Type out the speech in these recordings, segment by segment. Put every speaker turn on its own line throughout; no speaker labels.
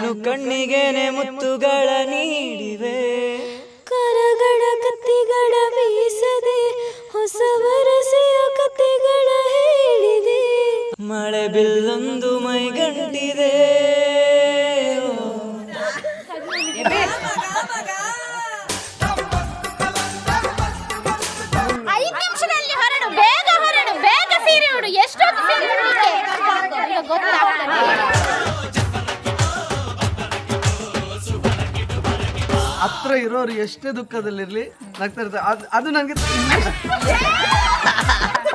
ಕಣ್ಣು ಕಣ್ಣಿಗೆನೆ ಮುತ್ತುಗಳ ನೀಡಿವೆ,
ಕರಗಳ ಕತ್ತಿಗಳ ಬೀಸದೆ ಹೊಸ ವರಸೆಯ ಕತೆಗಳ ಹೇಳಿದೆ,
ಮಳೆ ಬಿಲ್ಲೊಂದು ಮೈಗಂಟಿದೆ.
5 ನಿಮಿಷದಲ್ಲಿ ಹೊರಡು, ಬೇಗ ಹೊರಡು, ಬೇಗ ಸೀರೆ ಉಡು. ಎಷ್ಟೊತ್ತು ಸೀರೆ ಉಡಲಿಕ್ಕೆ ಗೊತ್ತಾಗ್ತದೆ.
ಹತ್ರ ಇರೋರು ಎಷ್ಟೇ ದುಃಖದಲ್ಲಿರ್ಲಿ ನಗ್ತಾ ಇರ್ತಾರೆ. ಅದು ನನಗೆ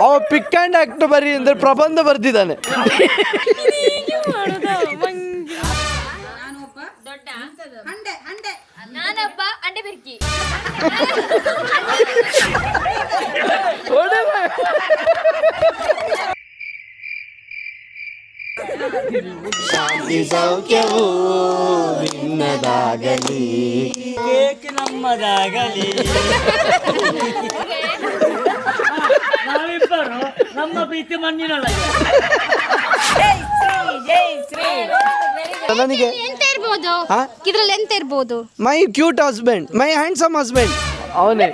ಅವ ಪಿಕ್ ಆ್ಯಂಡ್ ಆಕ್ಟ್ ಬರಿ ಅಂದ್ರೆ ಪ್ರಬಂಧ ಬರ್ದಿದ್ದಾನೆ.
ನಾನೊಬ್ಬ ಅಂಡೆ ಬೆರ್ಕಿ.
ಶಾಂತಿ ಸೌಖ್ಯವೂ ನಿನ್ನದಾಗಲಿ,
ಕೇಕ್ ನಮ್ಮದಾಗಲಿ, ನಾವಿಬ್ಬರು ನಮ್ಮ ಪ್ರೀತಿ ಮಣ್ಣಿನೊಳಗೆ.
ನನಗೆ
ಎಂತ ಇರ್ಬೋದು ಇದ್ರಲ್ಲಿ, ಎಂತ ಇರ್ಬೋದು?
ಮೈ ಕ್ಯೂಟ್ ಹಸ್ಬೆಂಡ್, ಮೈ ಹ್ಯಾಂಡ್ಸಮ್ ಹಸ್ಬೆಂಡ್ ಅವನೇ.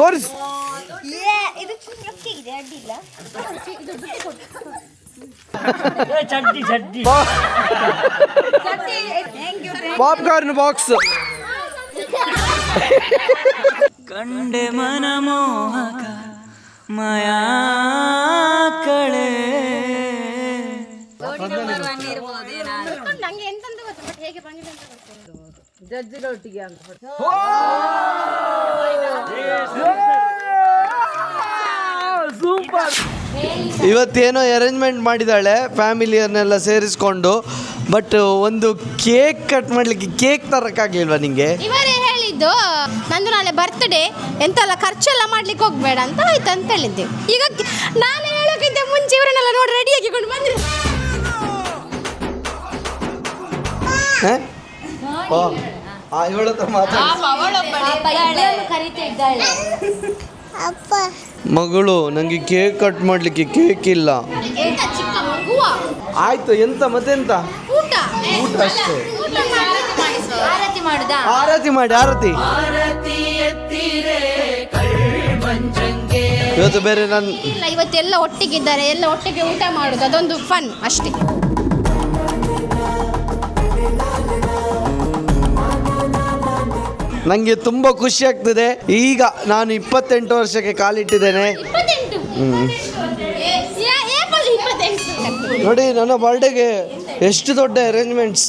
ತೋರಿಸ್.
ಚಡ್ಡಿ ಚಡ್ಡಿ
ಪಾಪ್ಕಾರ್ನ್ ಬಾಕ್ಸ್.
ಕಂಡೆ ಮನಮೋಹಕ ಮಾಯಾ ಕಳೆ.
ನಂಗೆ ಎಂತಂತ ಗೊತ್ತು, ಬಟ್ ಹೇಗೆ ಬಂದಿದೆ ಅಂತ ಗೊತ್ತಿಲ್ಲ.
ಜಡ್ಜಿನೊಟ್ಟಿಗೆ ಅಂತ
ಸೂಪರ್. ಇವತ್ತೇನೋ ಅರೇಂಜ್ಮೆಂಟ್ ಮಾಡಿದ್ದಾಳೆ ಫ್ಯಾಮಿಲಿಯನ್ನೆಲ್ಲ ಸೇರಿಸ್ಕೊಂಡು, ಬಟ್ ಒಂದು ಕೇಕ್ ಕಟ್ ಮಾಡ್ಲಿಕ್ಕೆ ಕೇಕ್ ತರಕ್ಕಾಗ್ಲಿಲ್ವಾ ನಿಂಗೆ?
ಇವರೇ ಹೇಳಿದ್ದು ನಂದು ನಾಳೆ ಬರ್ತ್ಡೇ, ಎಂತೆಲ್ಲ ಖರ್ಚೆಲ್ಲ ಮಾಡ್ಲಿಕ್ಕೆ ಹೋಗ್ಬೇಡ ಅಂತ ಆಯ್ತು ಅಂತ ಹೇಳಿದ್ದೆ. ಈಗ ನಾನು ಹೇಳೋಕ್ಕಿಂತ ಮುಂಚೆ ಇವರನ್ನೆಲ್ಲ ನೋಡಿ ರೆಡಿ ಆಗಿಕೊಂಡು ಬಂದ್ರೆ
ಇವಳ ಹತ್ರ ಮಗಳು ನಂಗೆ ಕೇಕ್ ಕಟ್ ಮಾಡ್ಲಿಕ್ಕೆ ಕೇಕ್ ಇಲ್ಲ. ಆಯ್ತು, ಎಂತ ಮತ್ತೆಂತ ಊಟ ಅಷ್ಟೇ.
ಆರತಿ ಮಾಡುದಾ?
ಆರತಿ ಮಾಡಿ, ಆರತಿ. ಇವತ್ತು ಬೇರೆ ನಾನು
ಇಲ್ಲ, ಇವತ್ತೆಲ್ಲ ಒಟ್ಟಿಗಿದ್ದಾರೆ, ಎಲ್ಲ ಒಟ್ಟಿಗೆ ಊಟ ಮಾಡುದು, ಅದೊಂದು ಫನ್ ಅಷ್ಟೇ.
ನನಗೆ ತುಂಬ ಖುಷಿ ಆಗ್ತದೆ. ಈಗ ನಾನು 28 ವರ್ಷಕ್ಕೆ ಕಾಲಿಟ್ಟಿದ್ದೇನೆ. ನೋಡಿ, ನನ್ನ ಬರ್ಡೇಗೆ ಎಷ್ಟು ದೊಡ್ಡ ಅರೇಂಜ್ಮೆಂಟ್ಸ್,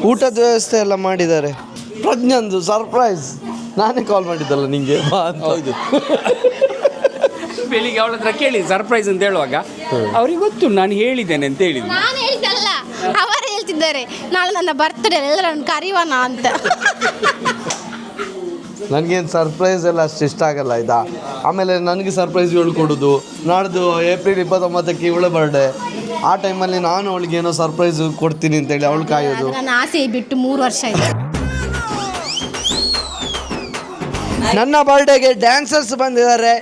ಊಟದ ವ್ಯವಸ್ಥೆ ಎಲ್ಲ ಮಾಡಿದ್ದಾರೆ. ಪ್ರಜ್ಞಂದು ಸರ್ಪ್ರೈಸ್ ನಾನೇ ಕಾಲ್ ಮಾಡಿದ್ದಲ್ಲ ನಿಂಗೆ.
ಹೌದು, ಬೆಳಿಗ್ಗೆ ಅವಳ ಹತ್ರ ಕೇಳಿ ಸರ್ಪ್ರೈಸ್ ಅಂತ ಹೇಳುವಾಗ ಅವ್ರಿಗೆ ಗೊತ್ತು ನಾನು ಹೇಳಿದ್ದೇನೆ ಅಂತ ಹೇಳಿದ್ರು.
ನಾನು ಹೇಳಿದ್ದಲ್ಲ, ಅವರು ಹೇಳ್ತಿದ್ದಾರೆ ನಾಳೆ ನನ್ನ ಬರ್ತ್ಡೇ, ಎಲ್ಲರನ್ನು ಕರೀವನ ಅಂತ.
ನನಗೇನು ಸರ್ಪ್ರೈಸ್ ಎಲ್ಲ ಅಷ್ಟು ಇಷ್ಟ ಆಗಲ್ಲ ಇದಾ. ಆಮೇಲೆ ನನಗೆ ಸರ್ಪ್ರೈಸ್ ಕೊಡೋದು, ನಾಡ್ದು ಏಪ್ರಿಲ್ 29ಕ್ಕೆ ಇವಳ ಬರ್ಡೇ, ಆ ಟೈಮಲ್ಲಿ ನಾನು ಅವಳಿಗೆ ಏನೋ ಸರ್ಪ್ರೈಸ್ ಕೊಡ್ತೀನಿ ಅಂತೇಳಿ ಅವಳು ಕಾಯೋದು.
ನನ್ನ ಆಸೆ ಬಿಟ್ಟು 3 ವರ್ಷ ಇದೆ.
ನನ್ನ ಬರ್ಡೇಗೆ ಡ್ಯಾನ್ಸರ್ಸ್ ಬಂದಿದ್ದಾರೆ.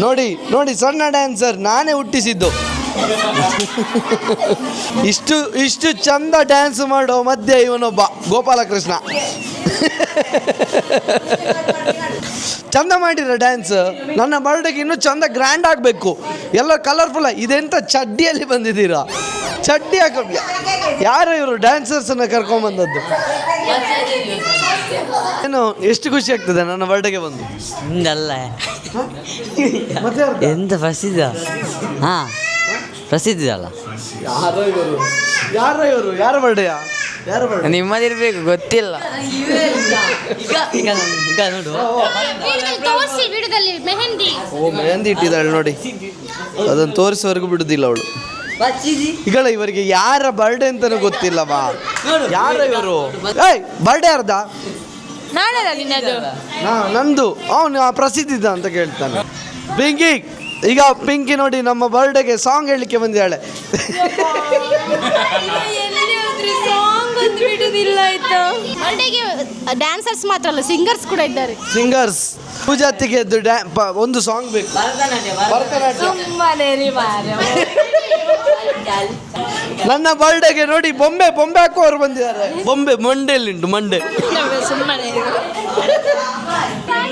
ನೋಡಿ ನೋಡಿ, ಸಣ್ಣ ಡ್ಯಾನ್ಸರ್ ನಾನೇ ಹುಟ್ಟಿಸಿದ್ದು. ಇಷ್ಟು ಚಂದ ಡ್ಯಾನ್ಸ್ ಮಾಡೋ ಮಧ್ಯೆ ಇವನೊಬ್ಬ ಗೋಪಾಲಕೃಷ್ಣ. ಚಂದ ಮಾಡಿರ ಡ್ಯಾನ್ಸ್. ನನ್ನ ಬರ್ಡೇಗೆ ಇನ್ನೂ ಚಂದ ಗ್ರ್ಯಾಂಡ್ ಆಗಬೇಕು, ಎಲ್ಲ ಕಲರ್ಫುಲ್. ಇದೆಂತ ಚಡ್ಡಿಯಲ್ಲಿ ಬಂದಿದ್ದೀರಾ? ಚಡ್ಡಿ ಹಾಕೋ, ಯಾರು ಇವರು ಡ್ಯಾನ್ಸರ್ಸನ್ನು ಕರ್ಕೊಂಬಂದದ್ದು? ಏನು ಎಷ್ಟು ಖುಷಿ ಆಗ್ತದೆ ನನ್ನ ಬರ್ಡೇಗೆ ಬಂದು.
ಹಿಂಗಲ್ಲ
ಮತ್ತೆ
ಎಂತ ಪ್ರಸಿದ್ಧ. ಹಾಂ, ಪ್ರಸಿದ್ಧ ಅಲ್ಲ.
ಯಾರ ಬರ್ಡೇಯಾ?
ನಿಮ್ಮದಿರ್ಬೇಕು, ಗೊತ್ತಿಲ್ಲ. ಈಗ ನೋಡು,
ತೋರಿಸಿ ವಿಡಿಯೋದಲ್ಲಿ ಮೆಹಂದಿ.
ಮೆಹಂದಿ ಇಟ್ಟಿದ್ದಾಳೆ ನೋಡಿ, ಅದನ್ನು ತೋರಿಸುವವರೆಗೂ ಬಿಡುದಿಲ್ಲ ಅವಳು. ಇವರಿಗೆ ಯಾರ ಬರ್ಡೇ ಅಂತಾನು ಗೊತ್ತಿಲ್ಲವಾ? ಯಾರ ಇವರು? ಏಯ್, ಬರ್ಡೇ ಯಾರ್ದ? ನಂದು. ಅವನು ಪ್ರಸಿದ್ಧ ಅಂತ ಕೇಳ್ತಾನೆ. ಪಿಂಕಿ, ಈಗ ಪಿಂಕಿ ನೋಡಿ ನಮ್ಮ ಬರ್ಡೇಗೆ ಸಾಂಗ್ ಹೇಳಲಿಕ್ಕೆ ಬಂದಿದ್ದಾಳೆ.
ಬರ್ಡೇಗೆ ಡ್ಯಾನ್ಸರ್ಸ್ ಮಾತ್ರ ಅಲ್ಲ, ಸಿಂಗರ್ಸ್ ಕೂಡ ಇದ್ದಾರೆ.
ಸಿಂಗರ್ಸ್ ಪೂಜಾತಿಗೆ ಒಂದು ಸಾಂಗ್ ಬೇಕು. ಭರತನಾಟ್ಯ. ನನ್ನ ಬರ್ಡೇಗೆ ನೋಡಿ ಬೊಂಬೆ ಹಾಕುವವರು ಬಂದಿದ್ದಾರೆ. ಬೊಂಬೆ ಮಂಡೆಯಲ್ಲಿಂಟು ಮಂಡೆ.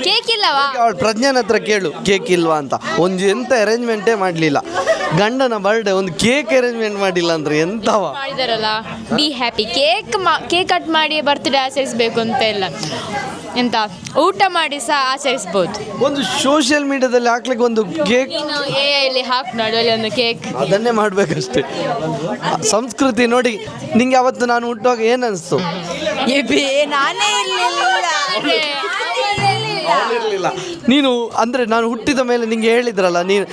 ಕೇಕ್ ಇಲ್ಲವಾ?
ಅವಳು ಪ್ರಜ್ಞಾನ ಹತ್ರ ಕೇಳು ಕೇಕ್ ಇಲ್ವಾ ಅಂತ. ಒಂದು ಎಂತ ಅರೇಂಜ್ಮೆಂಟೇ ಮಾಡಲಿಲ್ಲ. ಗಂಡನ ಬರ್ಡೇ ಒಂದು ಕೇಕ್ ಅರೇಂಜ್ಮೆಂಟ್ ಮಾಡಿಲ್ಲ ಅಂದ್ರೆ ಎಂತವ
ಮಾಡಿದಾರಲ್ಲ. Be happy. ಕೇಕ್ ಕಟ್ ಮಾಡಿ ಬರ್ತ್ಡೇ ಆಚರಿಸ್ಬೇಕು ಅಂತ ಇಲ್ಲ, ಎಂತ ಊಟ ಮಾಡಿ ಸಹ ಆಚರಿಸ್ಬೋದು.
ಒಂದು ಸೋಷಿಯಲ್ ಮೀಡಿಯಾದಲ್ಲಿ ಹಾಕ್ಲಿಕ್ಕೆ ಒಂದು ಕೇಕ್
ಇಲ್ಲಿ ಹಾಕಿ ನೋಡಿ ಒಂದು ಕೇಕ್,
ಅದನ್ನೇ ಮಾಡ್ಬೇಕಷ್ಟೇ. ಸಂಸ್ಕೃತಿ ನೋಡಿ. ನಿಂಗೆ ಅವತ್ತು ನಾನು ಹುಟ್ಟುವಾಗ ಏನು ಅನಿಸ್ತು?
ನಾನೇ
ಇರಲಿಲ್ಲ. ನೀನು ಅಂದರೆ ನಾನು ಹುಟ್ಟಿದ ಮೇಲೆ ನಿಂಗೆ ಹೇಳಿದ್ರಲ್ಲ, ನೀನು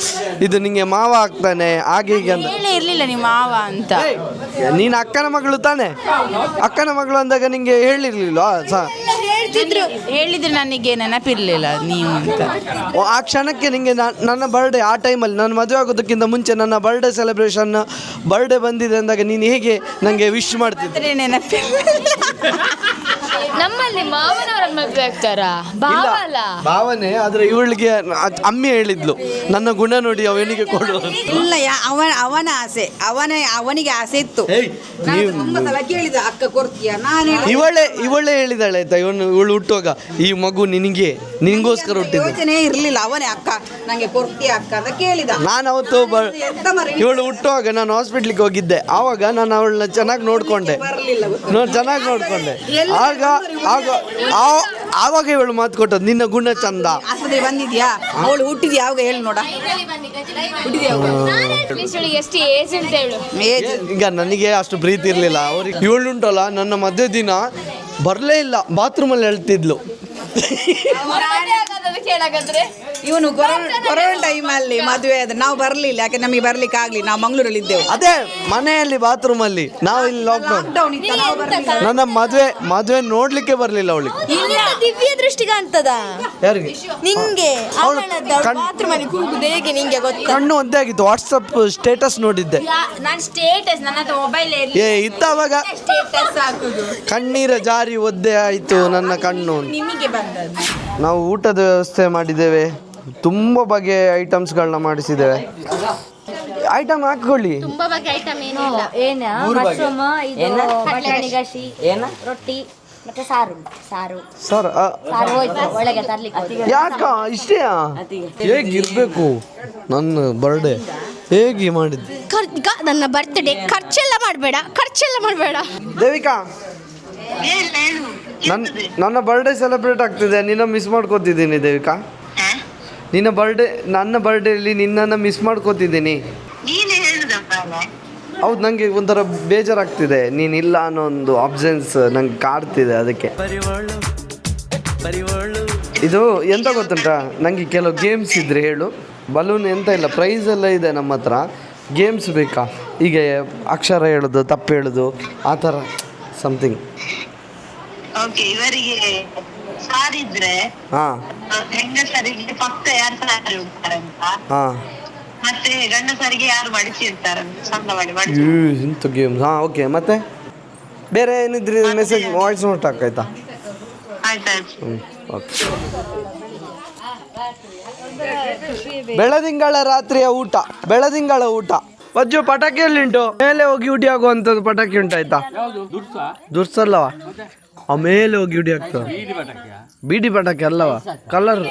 ಇದು ನಿಂಗೆ ಮಾವ ಆಗ್ತಾನೆ ಹಾಗೆ ಹೀಗೆ ಅಂತ
ಇರ್ಲಿಲ್ಲ ನಿಮ್ಮ ಮಾವ ಅಂತ.
ನೀನು ಅಕ್ಕನ ಮಗಳು ತಾನೆ? ಅಕ್ಕನ ಮಗಳು ಅಂದಾಗ ನಿಂಗೆ ಹೇಳಿರ್ಲಿಲ್ಲ
ಹೇಳಿದ್ರೆ ನನಗೆ ನೆನಪಿರ್ಲಿಲ್ಲ ನೀವು ಅಂತ.
ಆ ಕ್ಷಣಕ್ಕೆ ನಿಂಗೆ ನನ್ನ ಬರ್ಡೇ ಆ ಟೈಮಲ್ಲಿ ನಾನು ಮದುವೆ ಆಗೋದಕ್ಕಿಂತ ಮುಂಚೆ ನನ್ನ ಬರ್ಡೇ ಸೆಲೆಬ್ರೇಷನ್ ಬರ್ಡೇ ಬಂದಿದೆ ಅಂದಾಗ ನೀನು ಹೇಗೆ ನನಗೆ ವಿಶ್ ಮಾಡ್ತಿದ್ದೆ?
ನಮ್ಮಲ್ಲಿ ಮಾವನವರ ಮದುವೆ ಆಗ್ತಾರಾ?
ಭಾವನೆ ಆದ್ರೆ ಇವಳಿಗೆ ಅಮ್ಮಿ ಹೇಳಿದ್ಲು ನನ್ನ ಗುಣ ನೋಡಿ ಅವನಿಗೆ ಕೊಡು.
ಇಲ್ಲ, ಅವನ ಆಸೆ, ಅವನಿಗೆ ಆಸೆ ಇತ್ತು. ಕೇಳಿದ ಅಕ್ಕ ಕೊಡ್ತೀಯ? ನಾನು
ಇವಳೇ ಹೇಳಿದಾಳೆ ಆಯ್ತಾ, ಇವಳು ಹುಟ್ಟುವಾಗ ಈ ಮಗು ನಿನಗೋಸ್ಕರ ಹುಟ್ಟಿದ್ದು.
ಯೋಚನೆ ಇರ್ಲಿಲ್ಲ. ಅವನೇ ಅಕ್ಕ ನಂಗೆ ಕೊಡ್ತೀಯ ಅಕ್ಕ ಅಂತ ಕೇಳಿದ.
ನಾನು ಅವತ್ತು ಇವಳು ಹುಟ್ಟುವಾಗ ನಾನು ಹಾಸ್ಪಿಟ್ಲಿಗೆ ಹೋಗಿದ್ದೆ. ಆವಾಗ ನಾನು ಅವಳನ್ನ ಚೆನ್ನಾಗಿ ನೋಡ್ಕೊಂಡೆ. ಆವಾಗ ಇವಳು ಮಾತು ಕೊಟ್ಟದ್ದು ನಿನ್ನ ಗುಣ ಚಂದ.
ಆಸ್ಪತ್ರೆ ಬಂದಿದ್ಯಾ? ಅವಳು ಹುಟ್ಟಿದ್ಯಾ ಯಾವಾಗ ಹೇಳಿ ನೋಡ.
ಎಷ್ಟು ಏಜ್ ಅಂತ ಹೇಳು.
ಈಗ ನನಗೆ ಅಷ್ಟು ಪ್ರೀತಿ ಇರಲಿಲ್ಲ. ಅವ್ರಿಗೆ ಇವಳು ಉಂಟಲ್ಲ, ನನ್ನ ಮದುವೆ ದಿನ ಬರಲೇ ಇಲ್ಲ, ಬಾತ್ರೂಮಲ್ಲಿ ಹೇಳ್ತಿದ್ಲು.
ಇವನು ಕೊರೋನಾ ಟೈಮಲ್ಲಿ ಮದುವೆ ಆದ್ರೆ ನಾವು ಬರಲಿಲ್ಲ. ಯಾಕೆ ನಮಗೆ ಬರ್ಲಿಕ್ಕೆ ಆಗ್ಲಿ, ನಾವು ಮಂಗಳೂರಲ್ಲಿ ಇದ್ದೇವೆ.
ಅದೇ ಮನೆಯಲ್ಲಿ ಬಾತ್ರೂಮಲ್ಲಿ, ನಾವು ಇಲ್ಲಿ ಲಾಕ್ಡೌನ್. ನನ್ನ ಮದುವೆ ನೋಡ್ಲಿಕ್ಕೆ ಬರ್ಲಿಲ್ಲ ಅವಳಿಗೆ.
ದಿವ್ಯ ದೃಷ್ಟಿ ಕಾಣ್ತದ
ಯಾರಿಗೆ?
ನಿಂಗೆ. ಹೇಗೆ ನಿಂಗೆ ಗೊತ್ತ?
ಕಣ್ಣು ಒಂದೇ ಆಗಿತ್ತು. ವಾಟ್ಸಪ್ ಸ್ಟೇಟಸ್ ನೋಡಿದ್ದೆ.
ನಾನು ಸ್ಟೇಟಸ್ ನನ್ನ ಹತ್ರ ಮೊಬೈಲ್
ಇತ್ತ ಅವಾಗ
ಸ್ಟೇಟಸ್ ಹಾಕುದು.
ಕಣ್ಣೀರ ಜಾರಿ ಒದ್ದೆ ಆಯಿತು ನನ್ನ ಕಣ್ಣು.
ನಿಮಗೆ ಬಂದದ್ದು.
ನಾವು ಊಟದ ವ್ಯವಸ್ಥೆ ಮಾಡಿದ್ದೇವೆ, ತುಂಬ ಬಗೆಯ ಐಟಮ್ಸ್ಗಳನ್ನ ಮಾಡಿಸಿದ್ದೇವೆ. ಐಟಮ್ ಹಾಕೊಳ್ಳಿ.
ತುಂಬಾ ಬಗ್ಗೆ ಐಟಮ್ ಏನಿಲ್ಲ.
ಮಶ್ರೂಮ್, ಇದು ಬಟಾಣಿ ಗಸಿ, ರೊಟ್ಟಿ ಮತ್ತೆ ಸಾರು ಹೋಯ್ತು ಒಳಗೆ ತರ್ಲಿಕ್ಕೆ.
ಯಾಕ ಇಷ್ಟೇಯಾ? ಹೇಗಿರ್ಬೇಕು ನನ್ನ ಬರ್ಡೇ? ಹೇಗೆ ಮಾಡಿದ್ದು?
ನನ್ನ ಬರ್ತ್ಡೇ ಖರ್ಚೆಲ್ಲ ಮಾಡಬೇಡ.
ದೇವಿಕಾ, ನನ್ನ ಬರ್ಡೇ ಸೆಲೆಬ್ರೇಟ್ ಆಗ್ತಿದೆ, ನಿನ್ನ ಮಿಸ್ ಮಾಡ್ಕೋತಿದ್ದೀನಿ ದೇವಿಕಾ. ನನ್ನ ಬರ್ಡೇಲಿ ನಿನ್ನನ್ನು ಮಿಸ್ ಮಾಡ್ಕೋತಿದ್ದೀನಿ. ಹೌದು, ನನಗೆ ಒಂಥರ ಬೇಜಾರಾಗ್ತಿದೆ. ನೀನಿಲ್ಲ ಅನ್ನೋ ಒಂದು ಆಬ್ಸೆನ್ಸ್ ನಂಗೆ ಕಾಡ್ತಿದೆ. ಅದಕ್ಕೆ ಇದು ಎಂತ ಗೊತ್ತುಂಟ, ನನಗೆ ಕೆಲವು ಗೇಮ್ಸ್ ಇದ್ರೆ ಹೇಳು. ಬಲೂನ್ ಎಂತ ಇಲ್ಲ, ಪ್ರೈಸ್ ಎಲ್ಲ ಇದೆ ನಮ್ಮ ಹತ್ರ. ಗೇಮ್ಸ್ ಬೇಕಾ? ಹೀಗೆ ಅಕ್ಷರ ಹೇಳೋದು, ತಪ್ಪು ಹೇಳೋದು, ಆ ಥರ ಸಮಥಿಂಗ್.
ಓಕೆ, ಇವರಿಗೆ ಸಾರಿದ್ರೆ ಹೆಂಗಸರಿಗೆ ಫಸ್ಟ್ ಯಾರು ಸಾರಿ ಉಡ್ತಾರಂತ, ಮತ್ತೆ ಗಂಡಸರಿಗೆ ಯಾರು ಮಡಿಸಿರ್ತಾರಂತ, ಚಂದ ಮಾಡಿ
ಇಂಥ ಗೇಮ್ಸ್. ಓಕೆ, ಮತ್ತೆ ಬೇರೆ ಏನಿದ್ರೆ ಮೆಸೇಜ್ ವಾಯ್ಸ್ ನೋಟ್ ಹಾಕಾಯ್ತಾ?
ಆಯ್ತಾಯ್ತು.
ಓಕೆ. ಬೆಳದಿಂಗಳ ರಾತ್ರಿಯ ಊಟ. ವಜ್ಜು ಪಟಾಕಿಯಲ್ಲಿಂಟು ಮೇಲೆ ಹೋಗಿ ಉಡಿ ಆಗುವಂಥದ್ದು ಪಟಾಕಿ ಉಂಟಾಯ್ತಾ? ದುರ್ಸಲ್ಲವ, ಆ ಮೇಲೆ ಹೋಗಿ ಉಡಿ ಆಗ್ತದೆ. ಬೀಡಿ ಪಟಾಕಿ ಅಲ್ಲವ, ಕಲರ್.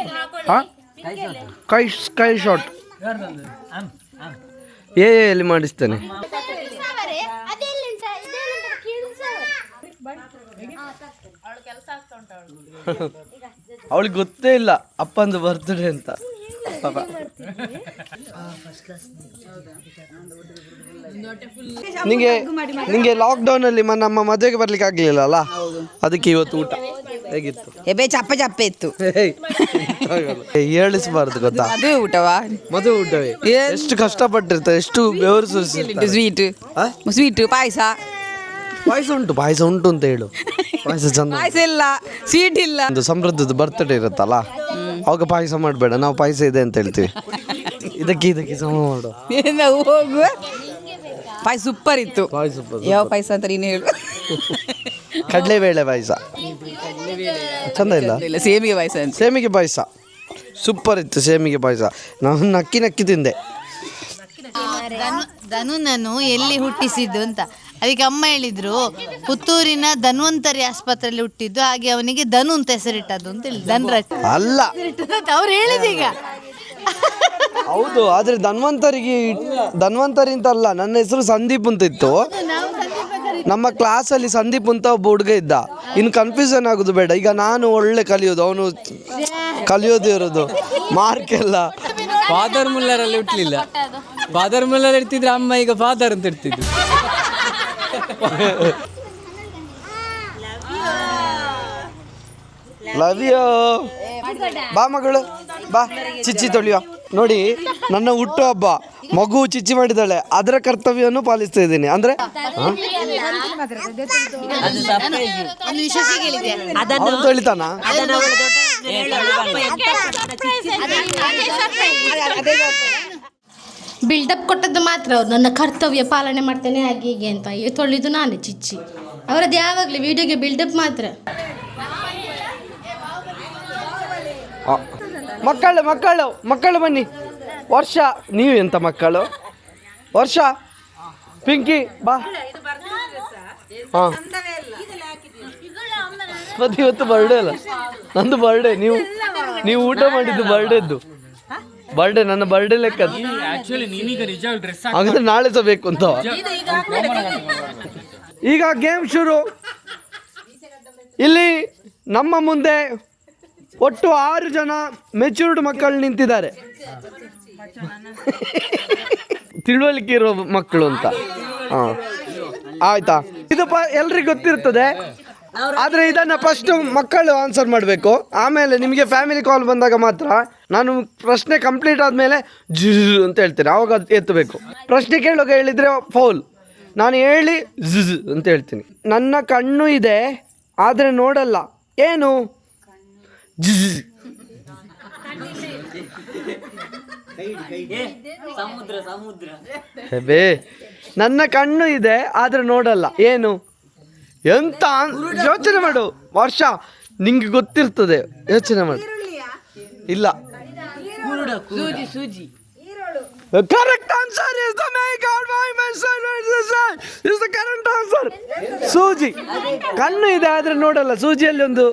ಸ್ಕೈ ಶಾಟ್ ಎಲ್ಲಿ ಮಾಡಿಸ್ತೇನೆ. ಅವಳಿಗೆ ಗೊತ್ತೇ ಇಲ್ಲ ಅಪ್ಪಂದು ಬರ್ತ್ಡೇ ಅಂತ ಪಾಪ. ನಿಂಗೆ ಲಾಕ್ಡೌನಲ್ಲಿ ನಮ್ಮ ಮದುವೆಗೆ ಬರ್ಲಿಕ್ಕೆ ಆಗ್ಲಿಲ್ಲ ಅಲ್ಲ, ಅದಕ್ಕೆ ಇವತ್ತು ಊಟ ಹೇಗಿತ್ತು?
ಚಪ್ಪೆ ಇತ್ತು.
ಹೇಳಿಸಬಾರ್ದು ಗೊತ್ತಾ? ಮದುವೆ ಊಟವೇ ಎಷ್ಟು ಕಷ್ಟಪಟ್ಟಿರ್ತಾರೆ, ಎಷ್ಟು ಬೆವರು ಸುರಿಸಿರ್ತಾರೆ.
ಸ್ವೀಟ್
ಪಾಯಸ ಉಂಟು ಅಂತ ಹೇಳು. ಪಾಯಸ ಚಂದ
ಇಲ್ಲ, ಸ್ವೀಟ್ ಇಲ್ಲ.
ಒಂದು ಸಮೃದ್ಧದ ಬರ್ತ್ಡೇ ಇರುತ್ತಲ್ಲ, ಅವಾಗ ಪಾಯಸ ಮಾಡಬೇಡ, ನಾವು ಪಾಯಸ ಇದೆ ಅಂತ ಹೇಳ್ತೀವಿ. ಇದಕ್ಕೆ ಸಮ ಮಾಡು.
ಹೋಗು. ಪಾಯಸ ಸೂಪರ್ ಇತ್ತು. ಯಾವ ಪಾಯಸ ಅಂತ ನೀನು ಹೇಳು.
ಕಡಲೆಬೇಳೆ ಪಾಯಸ ಚಂದ ಇಲ್ಲ? ಸೇಮಿಗೆ ಪಾಯಸ ಸೂಪರ್ ಇತ್ತು. ಸೇಮಿಗೆ ಪಾಯಸ ನಾನು ನಕ್ಕಿ ತಿಂದೆ.
ಧನುನನ್ನು ಎಲ್ಲಿ ಹುಟ್ಟಿಸಿದ್ದು ಅಂತ. ಅದಕ್ಕೆ ಅಮ್ಮ ಹೇಳಿದ್ರು ಪುತ್ತೂರಿನ ಧನ್ವಂತರಿ ಆಸ್ಪತ್ರೆಯಲ್ಲಿ ಹುಟ್ಟಿದ್ದು, ಹಾಗೆ ಅವನಿಗೆ ಧನು ಅಂತ ಹೆಸರಿಟ್ಟದ್ದು ಅಂತ ಹೇಳಿ. ಧನ್ರಾಜ್
ಅಲ್ಲ,
ಅವ್ರು ಹೇಳಿದೀಗ.
ಹೌದು, ಆದ್ರೆ ಧನ್ವಂತರಿ ಅಂತ ಅಲ್ಲ, ನನ್ನ ಹೆಸರು ಸಂದೀಪ್ ಅಂತ ಇತ್ತು. ನಮ್ಮ ಕ್ಲಾಸಲ್ಲಿ ಸಂದೀಪ್ ಅಂತ ಒಬ್ಬ ಹುಡುಗ ಇದ್ದ. ಇನ್ನು ಕನ್ಫ್ಯೂಷನ್ ಆಗೋದು ಬೇಡ. ಈಗ ನಾನು ಒಳ್ಳೆ ಕಲಿಯೋದು, ಅವನು ಕಲಿಯೋದು ಇರೋದು, ಮಾರ್ಕ್ ಎಲ್ಲ.
ಫಾದರ್ ಮುಲ್ಲರಲ್ಲಿ ಹುಟ್ಟಲಿಲ್ಲ. ಫಾದರ್ ಮುಲ್ಲರ್ ಇರ್ತಿದ್ರೆ ಅಮ್ಮ ಈಗ ಫಾದರ್ ಅಂತ ಇರ್ತಿದ್ರು.
Love you. ಬಾ ಮಗಳು ಬಾ, ಚಿಚ್ಚಿ ತೊಳಿಯೋ. ನೋಡಿ, ನನ್ನ ಹುಟ್ಟು ಹಬ್ಬ, ಮಗು ಚಿಚ್ಚಿ ಮಾಡಿದಾಳೆ, ಅದರ ಕರ್ತವ್ಯವನ್ನು ಪಾಲಿಸ್ತಾ ಇದ್ದೀನಿ. ಅಂದ್ರೆ ಅವನು ತೊಳಿತಾನ.
ಬಿಲ್ಡಪ್ ಕೊಟ್ಟದ್ದು ಮಾತ್ರ ಅವ್ರು, ನನ್ನ ಕರ್ತವ್ಯ ಪಾಲನೆ ಮಾಡ್ತೇನೆ ಹಾಗೆ ಹೀಗೆ ಅಂತ. ತೊಳೆದು ನಾನೇ ಚಿಚ್ಚಿ. ಅವರದ್ದು ಯಾವಾಗಲೂ ವಿಡಿಯೋಗೆ ಬಿಲ್ಡಪ್ ಮಾತ್ರ.
ಮಕ್ಕಳು ಬನ್ನಿ. ವರ್ಷ, ನೀವು ಎಂತ ಮಕ್ಕಳು? ವರ್ಷ, ಪಿಂಕಿ ಬಾ. ಹಾಂ, ಮತ್ತೆ ಇವತ್ತು ಬರ್ಡೇ ಅಲ್ಲ, ನಂದು ಬರ್ಡೇ. ನೀವು ಊಟ ಮಾಡಿದ್ದು ಬರ್ಡೇದ್ದು. ಬರ್ಡೇ, ನನ್ನ ಬರ್ಡೇ ಲೆಕ್ಕ. ಹಾಗಾದ್ರೆ ನಾಳೆ ಸಹ ಬೇಕು ಅಂತ. ಈಗ ಗೇಮ್ ಶುರು. ಇಲ್ಲಿ ನಮ್ಮ ಮುಂದೆ ಒಟ್ಟು 6 ಜನ ಮೆಚೂರ್ಡ್ ಮಕ್ಕಳು ನಿಂತಿದ್ದಾರೆ, ತಿಳುವಳಿಕೆ ಇರೋ ಮಕ್ಕಳು ಅಂತ. ಹಾಂ, ಆಯ್ತಾ? ಇದು ಎಲ್ರಿಗೂ ಗೊತ್ತಿರ್ತದೆ. ಆದರೆ ಇದನ್ನು ಫಸ್ಟ್ ಮಕ್ಕಳು ಆನ್ಸರ್ ಮಾಡಬೇಕು. ಆಮೇಲೆ ನಿಮಗೆ ಫ್ಯಾಮಿಲಿ ಕಾಲ್ ಬಂದಾಗ ಮಾತ್ರ ನಾನು ಪ್ರಶ್ನೆ ಕಂಪ್ಲೀಟ್ ಆದಮೇಲೆ ಜೂ ಅಂತ ಹೇಳ್ತೇನೆ, ಆವಾಗ ಎತ್ತಬೇಕು. ಪ್ರಶ್ನೆ ಕೇಳುವಾಗ ಹೇಳಿದರೆ ಫೌಲ್. ನಾನು ಹೇಳಿ ಝುಜ್ ಅಂತ ಹೇಳ್ತೀನಿ. ನನ್ನ ಕಣ್ಣು ಇದೆ ಆದರೆ ನೋಡಲ್ಲ, ಏನು? ಝುಜ್. ಬೇ, ನನ್ನ ಕಣ್ಣು ಇದೆ ಆದರೆ ನೋಡಲ್ಲ, ಏನು? ಎಂತ ಯೋಚನೆ ಮಾಡು ವರ್ಷ, ನಿಂಗೆ ಗೊತ್ತಿರ್ತದೆ, ಯೋಚನೆ ಮಾಡು. ಇಲ್ಲ, correct answer is the correct answer. ಸೂಜಿ. ಕಣ್ಣು ಇದೆ ಆದ್ರೆ ನೋಡಲ್ಲ, ಸೂಜಿಯಲ್ಲಿ ಒಂದು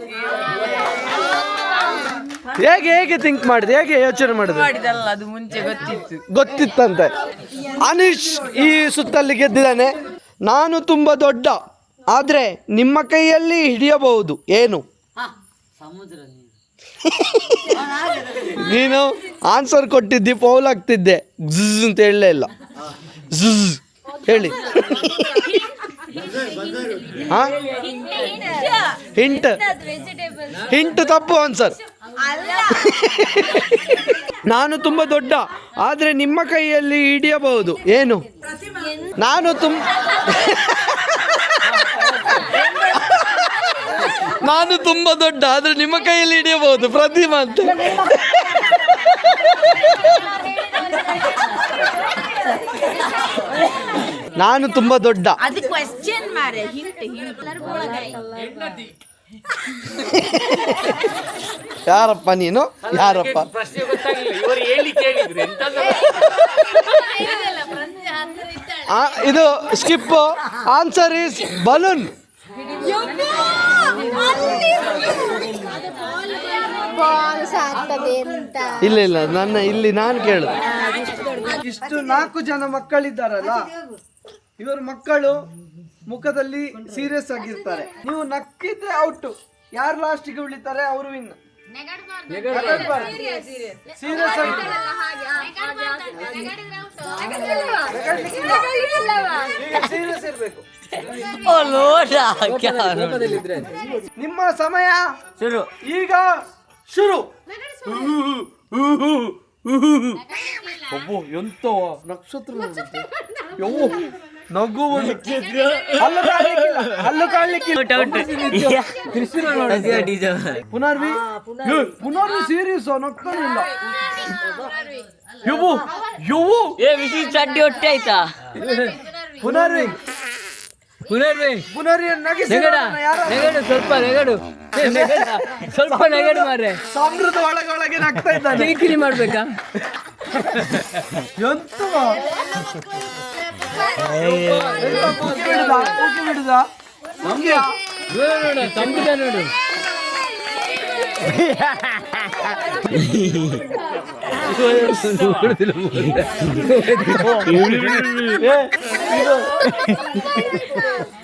ಹೇಗೆ ಥಿಂಕ್ ಮಾಡಿದೆ, ಹೇಗೆ ಯೋಚನೆ ಮಾಡಿದೆ?
ಅದು ಮುಂಚೆ
ಗೊತ್ತಿತ್ತಂತೆ. ಅನೀಶ್ ಈ ಸುತ್ತಲ್ಲಿ ಗೆದ್ದಿದ್ದಾನೆ. ನಾನು ತುಂಬ ದೊಡ್ಡ ಆದರೆ ನಿಮ್ಮ ಕೈಯಲ್ಲಿ ಹಿಡಿಯಬಹುದು, ಏನು? ನೀನು ಆನ್ಸರ್ ಕೊಟ್ಟಿದ್ದಿ, ಫೌಲ್ ಆಗ್ತಿದ್ದೆ. ಝುಜ್ ಅಂತ ಹೇಳಲೇ ಇಲ್ಲ. ಝುಜ್ ಹೇಳಿ. ಹಿಂಟ್ ತಪ್ಪು ಆನ್ಸರ್. ನಾನು ತುಂಬ ದೊಡ್ಡ ಆದರೆ ನಿಮ್ಮ ಕೈಯಲ್ಲಿ ಹಿಡಿಯಬಹುದು, ಏನು? ನಾನು ತುಂಬ ದೊಡ್ಡ ಆದರೆ ನಿಮ್ಮ ಕೈಯಲ್ಲಿ ಹಿಡಿಯಬಹುದು, ಪ್ರತಿಮಾ ಅಂತ. ನಾನು ತುಂಬ ದೊಡ್ಡ. ಯಾರಪ್ಪ ನೀನು? ಯಾರಪ್ಪ? ಇದು ಸ್ಕಿಪ್. Answer is balloon. ಇಲ್ಲ, ನಾನು ಕೇಳುದು. ಇಷ್ಟು 4 ಜನ ಮಕ್ಕಳಿದ್ದಾರಲ್ಲ, ಇವರು ಮಕ್ಕಳು ಮುಖದಲ್ಲಿ ಸೀರಿಯಸ್ ಆಗಿರ್ತಾರೆ. ನೀವು ನಕ್ಕಿದ್ರೆ ಔಟ್. ಯಾರು ಲಾಸ್ಟಿಗೆ ಉಳಿತಾರೆ ಅವರು ವಿನ್. ಸೀರಿಯಸ್ ಆಗಿ ಸೀರಿಯಸ್ ಇರ್ಬೇಕು. ನಿಮ್ಮ ಸಮಯ ಶುರು. ಈಗ ಶುರು. ಎಂತ ನಕ್ಷತ್ರ ನಗು. ಹಲ್ಲು ಪುನರ್ವಿ ಸೀರಿಯಸ್ ನಗ್ತಾನಿಲ್ಲ.
ಚಡ್ಡಿ ಹೊಟ್ಟೆ ಆಯ್ತಾ?
ಪುನರ್ವಿ
ಸ್ವಲ್ಪ ನೆಗಡು ಮಾರ್ರೆ.
ಸಮೃದ್ಧ ಒಳಗೆ ನಗ್ತಾ ಇದ್ದಾನೆ.
ಕಿರಿಕಿರಿ ಮಾಡ್ಬೇಕಾ? ನೋಡು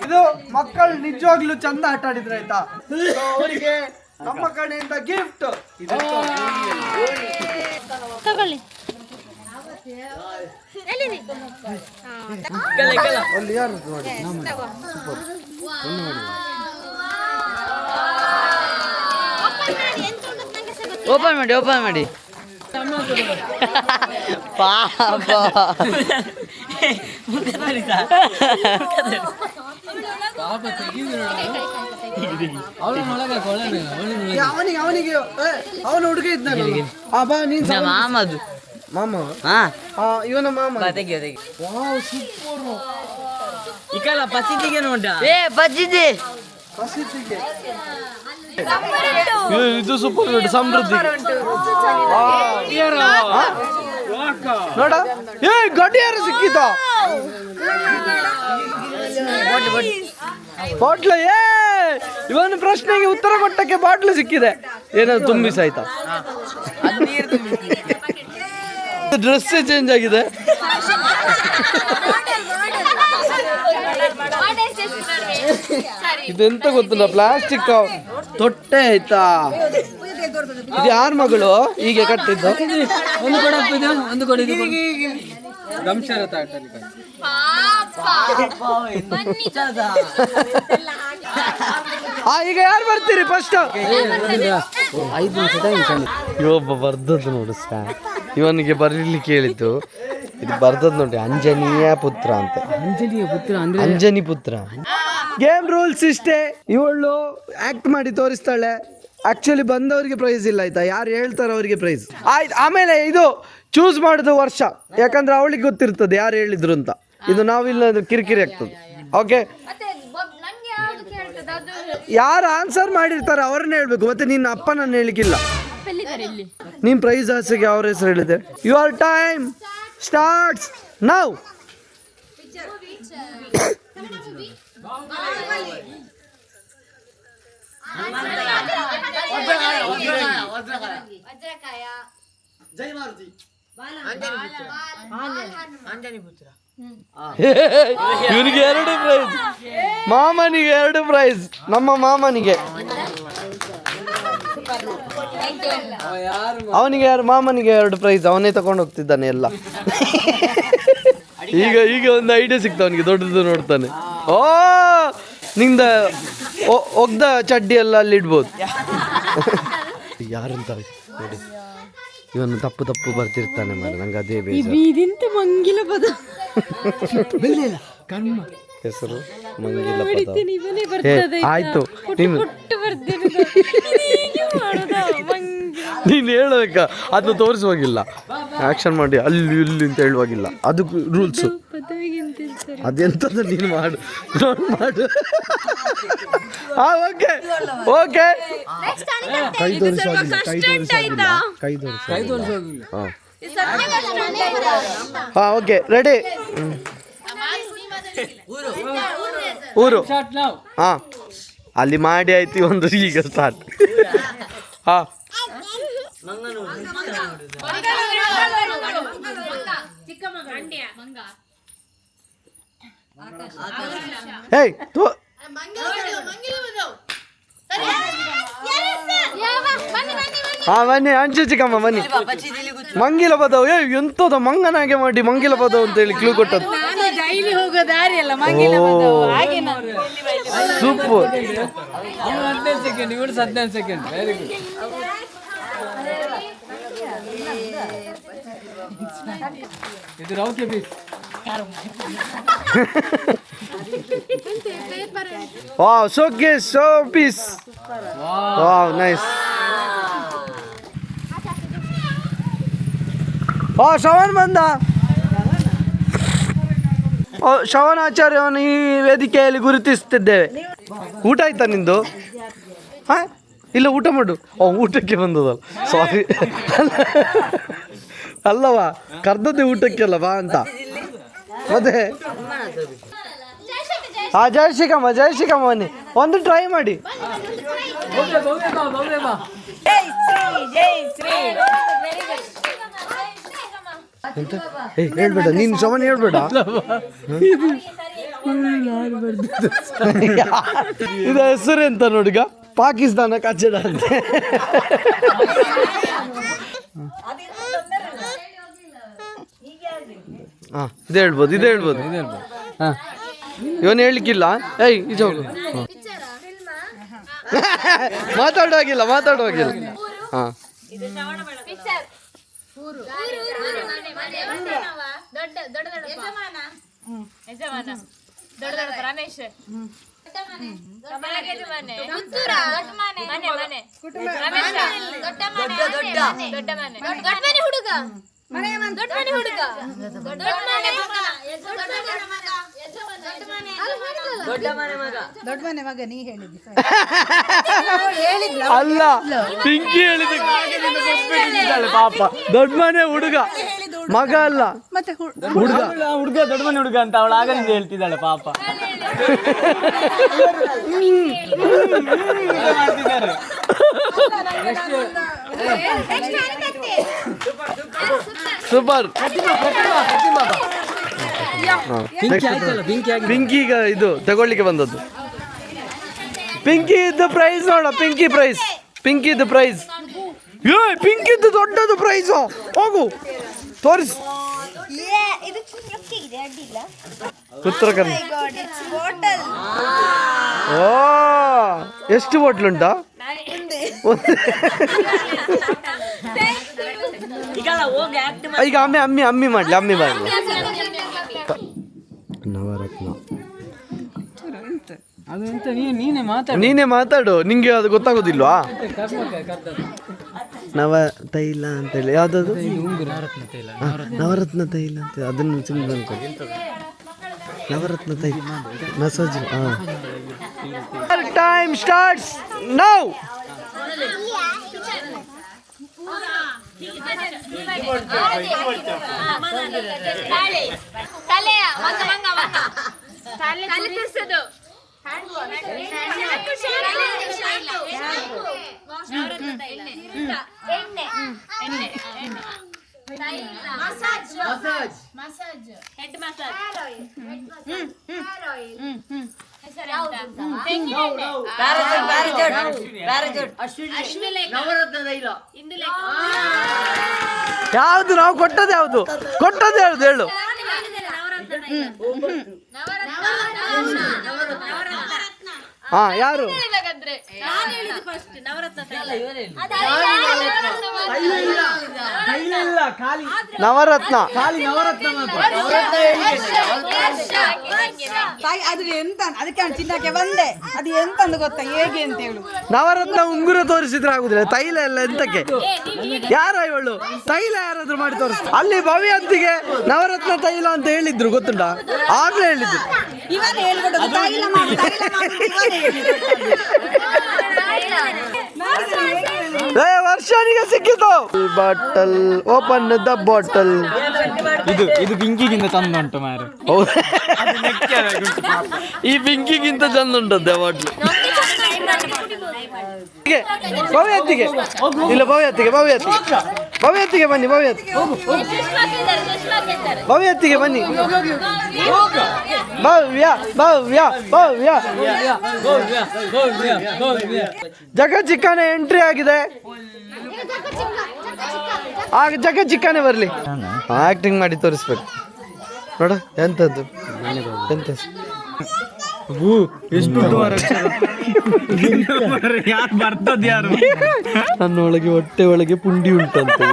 ಇದು ಮಕ್ಕಳು ನಿಜವಾಗ್ಲೂ ಚಂದ ಆಟ ಆಡಿದ್ರೆ ಆಯ್ತಾ, ಅವರಿಗೆ ನಮ್ಮ ಕಡೆಯಿಂದ ಗಿಫ್ಟ್
ತಗೊಳ್ಳಿ.
ಅಲ್ಲಿ ಯಾರು ನೋಡಿ
ಓಪನ್ ಮಾಡಿ ಪಾಪ
ಅವನಿಗೆ ಅವನು ಹುಡುಗ ಇದ್ದಾನೆ. ಬಾ ನೀನ್
ಮಾಮದು
ಮಾಮ.
ಹಾ
ಇವನ ಮಾಮ.
ಇಕಲ್ಲ ಪಸಿದಿಗೆ ನೋಡ ಪಸಿದೆ
ಇದು ಸೂಪರ್ ಉಂಟು ಸಮೃದ್ಧಿ ನೋಡ. ಏ ಗಡಿಯಾರ ಸಿಕ್ಕಿತ ಬಾಟ್ಲು. ಇವನ ಪ್ರಶ್ನೆಗೆ ಉತ್ತರ ಕೊಟ್ಟಕ್ಕೆ ಬಾಟ್ಲು ಸಿಕ್ಕಿದೆ. ಏನಾದ್ರು ತುಂಬಿಸಾಯ್ತಾ? ಡ್ರೆಸ್ ಚೇಂಜ್ ಆಗಿದೆ. ಇದೆಂತ ಗೊತ್ತಿಲ್ಲ, ಪ್ಲಾಸ್ಟಿಕ್ ತೊಟ್ಟೆ ಆಯ್ತಾ. ಇದು ಯಾರ ಮಗಳು ಹೀಗೆ ಕಟ್ಟಿದ್ದು?
ಒಂದು ಕೊಡ
ಈಗ ಯಾರು ಬರ್ತೀರಿ ಫಸ್ಟ್? 5 ನಿಮಿಷ ಟೈಮ್. ಇವೊಬ್ಬ ಬರ್ದದ್ದು ನೋಡು ಸರ್, ಇವನಿಗೆ ಬರೀಲಿಕ್ಕೆ ಹೇಳಿದ್ದು. ಇದು ಬರ್ದದ್ದು ನೋಡಿ, ಅಂಜನಿಯ ಪುತ್ರ ಅಂತ. ಅಂಜನಿ ಪುತ್ರ. ಗೇಮ್ ರೂಲ್ಸ್ ಇಷ್ಟೇ. ಇವಳು ಆಕ್ಟ್ ಮಾಡಿ ತೋರಿಸ್ತಾಳೆ. ಆಕ್ಚುಲಿ ಬಂದವರಿಗೆ ಪ್ರೈಸ್ ಇಲ್ಲ ಆಯ್ತಾ, ಯಾರು ಹೇಳ್ತಾರೆ ಅವರಿಗೆ ಪ್ರೈಸ್ ಆಯ್ತು. ಆಮೇಲೆ ಇದು ಚೂಸ್ ಮಾಡೋದು ವರ್ಷ, ಯಾಕಂದ್ರೆ ಅವಳಿಗೆ ಗೊತ್ತಿರ್ತದೆ ಯಾರು ಹೇಳಿದ್ರು ಅಂತ. ಇದು ನಾವಿಲ್ಲ ಕಿರಿಕಿರಿ ಆಗ್ತದೆ. ಓಕೆ, ಯಾರು ಆನ್ಸರ್ ಮಾಡಿರ್ತಾರೆ ಅವ್ರನ್ನ ಹೇಳ್ಬೇಕು. ಮತ್ತೆ ನಿನ್ನ ಅಪ್ಪನನ್ನು ಹೇಳಿಕ್ಕಿಲ್ಲ. ನೀನ್ ಪ್ರೈಸ್ ಆಸೆಗೆ ಅವ್ರ ಹೆಸರು ಹೇಳಿದೆ. Your time starts now. ಇವನಿಗೆ 2 ಪ್ರೈಸ್, ಮಾಮನಿಗೆ 2 ಪ್ರೈಸ್. ನಮ್ಮ ಮಾಮನಿಗೆ, ಅವನಿಗೆ ಮಾಮನಿಗೆ 2 ಪ್ರೈಸ್. ಅವನೇ ತಗೊಂಡು ಹೋಗ್ತಿದ್ದಾನೆ ಎಲ್ಲ. ಈಗ ಒಂದು ಐಡಿಯಾ ಸಿಕ್ತ ಅವನಿಗೆ, ದೊಡ್ಡದು ನೋಡ್ತಾನೆ. ಓ ನಿಂದ ಒಗ್ದ ಚಡ್ಡಿ ಎಲ್ಲ ಅಲ್ಲಿ ಇಡ್ಬೋದು. ಯಾರಂತ ನೋಡಿ, ಇವನು ತಪ್ಪು ಬರ್ತಿರ್ತಾನೆ ಮಾರೆ. ನಂಗೆ ಅದೇ
ಮಂಗಿಲ ಪದ
ಹೆಸರು ಮಂಗಿಲ ಪದ. ಆಯ್ತು, ನೀನು ಹೇಳಬೇಕಾ? ಅದನ್ನ ತೋರಿಸುವಾಗಿಲ್ಲ, ಆಕ್ಷನ್ ಮಾಡಿ ಅಲ್ಲಿ ಇಲ್ಲಿ ಅಂತ ಹೇಳುವಾಗಿಲ್ಲ. ಅದು ರೂಲ್ಸು. ಅದೆಂತದ್ದು ನೀನು ಮಾಡು ಮಾಡು. Okay okay. ಕೈ ತೋರಿಸುವಾಗಿಲ್ಲ, ಕೈ ತೋರಿಸುವಾಗಿಲ್ಲ. ಹಾಂ ಓಕೆ, ರೆಡಿ. ಊರು ಹಾಂ, ಅಲ್ಲಿ ಮಾಡಿ ಆಯ್ತು. ಒಂದು ಈಗ ಸ್ಟಾರ್ಟ್. ಹಾಂ, ಹೇಯ್ ಹಾಂ ಬನ್ನಿ, ಅಂಚು ಚಿಕ್ಕಮ್ಮ ಬನ್ನಿ. ಮಂಗಿಲ ಪದವು. ಎಂತದ ಮಂಗನಾಗೆ ಮಾಡಿ ಮಂಗಿಲ ಪದವು ಅಂತ ಹೇಳಿ ಕ್ಲೂ ಕೊಟ್ಟದ್ದು. ಸೂಪರ್.
15 ಸೆಕೆಂಡ್, ಇವಳು 15 ಸೆಕೆಂಡ್. Very good. ಇದು ರೌಕೆ piece.
Wow, showcase, show piece. Wow, nice. Shravan ಬಂದ. ಶ್ರವಣ ಆಚಾರ್ಯವನ್ನು ಈ ವೇದಿಕೆಯಲ್ಲಿ ಗುರುತಿಸುತ್ತಿದ್ದೇವೆ. ಊಟ ಆಯ್ತಾ ನಿಂದು? ಹಾಂ, ಇಲ್ಲ ಊಟ ಮಾಡು. ಊಟಕ್ಕೆ ಬಂದದಲ್ಲ, ಸಾರಿ. ಅಲ್ಲವಾ ಕರ್ದದ್ದೆ ಊಟಕ್ಕೆಲ್ಲ ಬಾ ಅಂತ ಮತ್ತೆ ಜಯಶ್ರೀಕಮ್ಮ ಬನ್ನಿ ಒಂದು ಟ್ರೈ ಮಾಡಿ. ಎಂತ ಹೇಳ್ಬೇಡ ನೀನು ಶ್ರವಣ ಹೇಳ್ಬೇಡ. ಇದು ಹೆಸರು ಎಂತ ನೋಡಿಗ ಪಾಕಿಸ್ತಾನ ಕಚ್ಚಡ ಅಂತೆ. ಹಾ ಇದು ಹೇಳ್ಬೋದು. ಹಾ ಇವನು ಹೇಳ್ಲಿಕ್ಕಿಲ್ಲ. ಏಯ್ ಇದು ಹೋಗು. ಮಾತಾಡುವಾಗಿಲ್ಲ. ಹಾ ಅಲ್ಲ ಪಿಂಕಿ ಹೇಳಿದ್ದಾಳೆ ಪಾಪ. ದೊಡ್ಡ ಮನೆ ಹುಡುಗ ಮಗ ಅಲ್ಲ ಹುಡುಗ
ದೊಡ್ಡ ಮನೆ ಹುಡುಗ ಅಂತ ಅವಳು ಆಗಲಿಂದ ಹೇಳ್ತಿದ್ದಾಳೆ ಪಾಪ.
ಸೂಪರ್. ಪಿಂಕಿಗ ಇದು ತಗೊಳ್ಳಿಕ್ಕೆ ಬಂದದ್ದು. ಪಿಂಕಿ ಇದ್ದು ಪ್ರೈಸ್ ನೋಡ. ಪಿಂಕಿದ್ದು ಪ್ರೈಸ್. ಪಿಂಕಿದ್ದು ದೊಡ್ಡದು ಪ್ರೈಸ್. ಹೋಗು ತೋರಿಸು. ಉತ್ತರ ಕನ್ನಡ. ಓ ಎಷ್ಟು ಬಾಟ್ಲ್ ಉಂಟಾ? ಈಗ ಅಮ್ಮಿ ಮಾಡಲಿ. ನವರತ್ನ ನೀನೇ ಮಾತಾಡು. ನಿಂಗೆ ಅದು ಗೊತ್ತಾಗೋದಿಲ್ವಾ? ನವ ತೈಲ ಅಂತೇಳಿ ಯಾವ್ದದು? ನವರತ್ನ ತೈಲ ಅಂತ. ಅದನ್ನು ಸುಮ್ಮನೆ ಅನ್ಕೊಳ್ಳಿ. ನವರತ್ನ ತೈಲ ಮಸಾಜ್. Time starts now. ಯಾವ್ದು ನಾವು ಕೊಟ್ಟದ್ದು? ಯಾವ್ದು ಹೇಳು. ಹಾ ಯಾರು? ನವರತ್ನ.
ಅದು ಎಂತ ಅದಕ್ಕೆ ಚಿನ್ನಕ್ಕೆ ಬಂದೆ. ಅದು ಎಂತಂದು ಗೊತ್ತಾ ಹೇಗೆ ಅಂತ ಹೇಳು.
ನವರತ್ನ ಉಂಗುರ ತೋರಿಸಿದ್ರೆ ಆಗುದಿಲ್ಲ. ತೈಲ ಎಲ್ಲ ಎಂತಕ್ಕೆ? ಯಾರ ಇವಳು? ತೈಲ ಯಾರಾದ್ರೂ ಮಾಡಿ ತೋರಿಸ್. ಅಲ್ಲಿ ಭವ್ಯಂತಿಗೆ ನವರತ್ನ ತೈಲ ಅಂತ ಹೇಳಿದ್ರು ಗೊತ್ತುಂಟಾ? ಆಗ್ಲೇ ಹೇಳಿದ್ರು.
ಇವರೇ ಹೇಳ್ಕೊಟ್ಟು ತೈಲ ಮಾಡಿ
ವರ್ಷನಿಗೆ ಸಿಕ್ಕಿತು. Bottle open the bottle.
ಇದು ಪಿಂಕಿಗಿಂತ ಚಂದ ಉಂಟು ಮಾರು.
ಈ ಪಿಂಕಿಗಿಂತ ಚಂದ ಉಂಟದ್ದೆ ಬಾಟ್ಲು. ಭವ್ಯತ್ತಿಗೆ ಇಲ್ಲ. ಭವ್ಯತ್ತಿಗೆ ಬನ್ನಿ. ಭವ್ಯತ್ತಿಗೆ ಬನ್ನಿ. ಜಗ ಚಿಕ್ಕನೆ ಎಂಟ್ರಿ ಆಗಿದೆ. ಜಗ ಚಿಕ್ಕನೆ ಬರ್ಲಿ. ಆಕ್ಟಿಂಗ್ ಮಾಡಿ ತೋರಿಸ್ಬೇಕು ನೋಡ. ಎಂತದ್ದು ಎಂತ
ಎಷ್ಟು ಬರ್ತದ ಯಾರು?
ನನ್ನೊಳಗೆ ಹೊಟ್ಟೆ ಒಳಗೆ ಪುಂಡಿ ಉಂಟಂತೆ.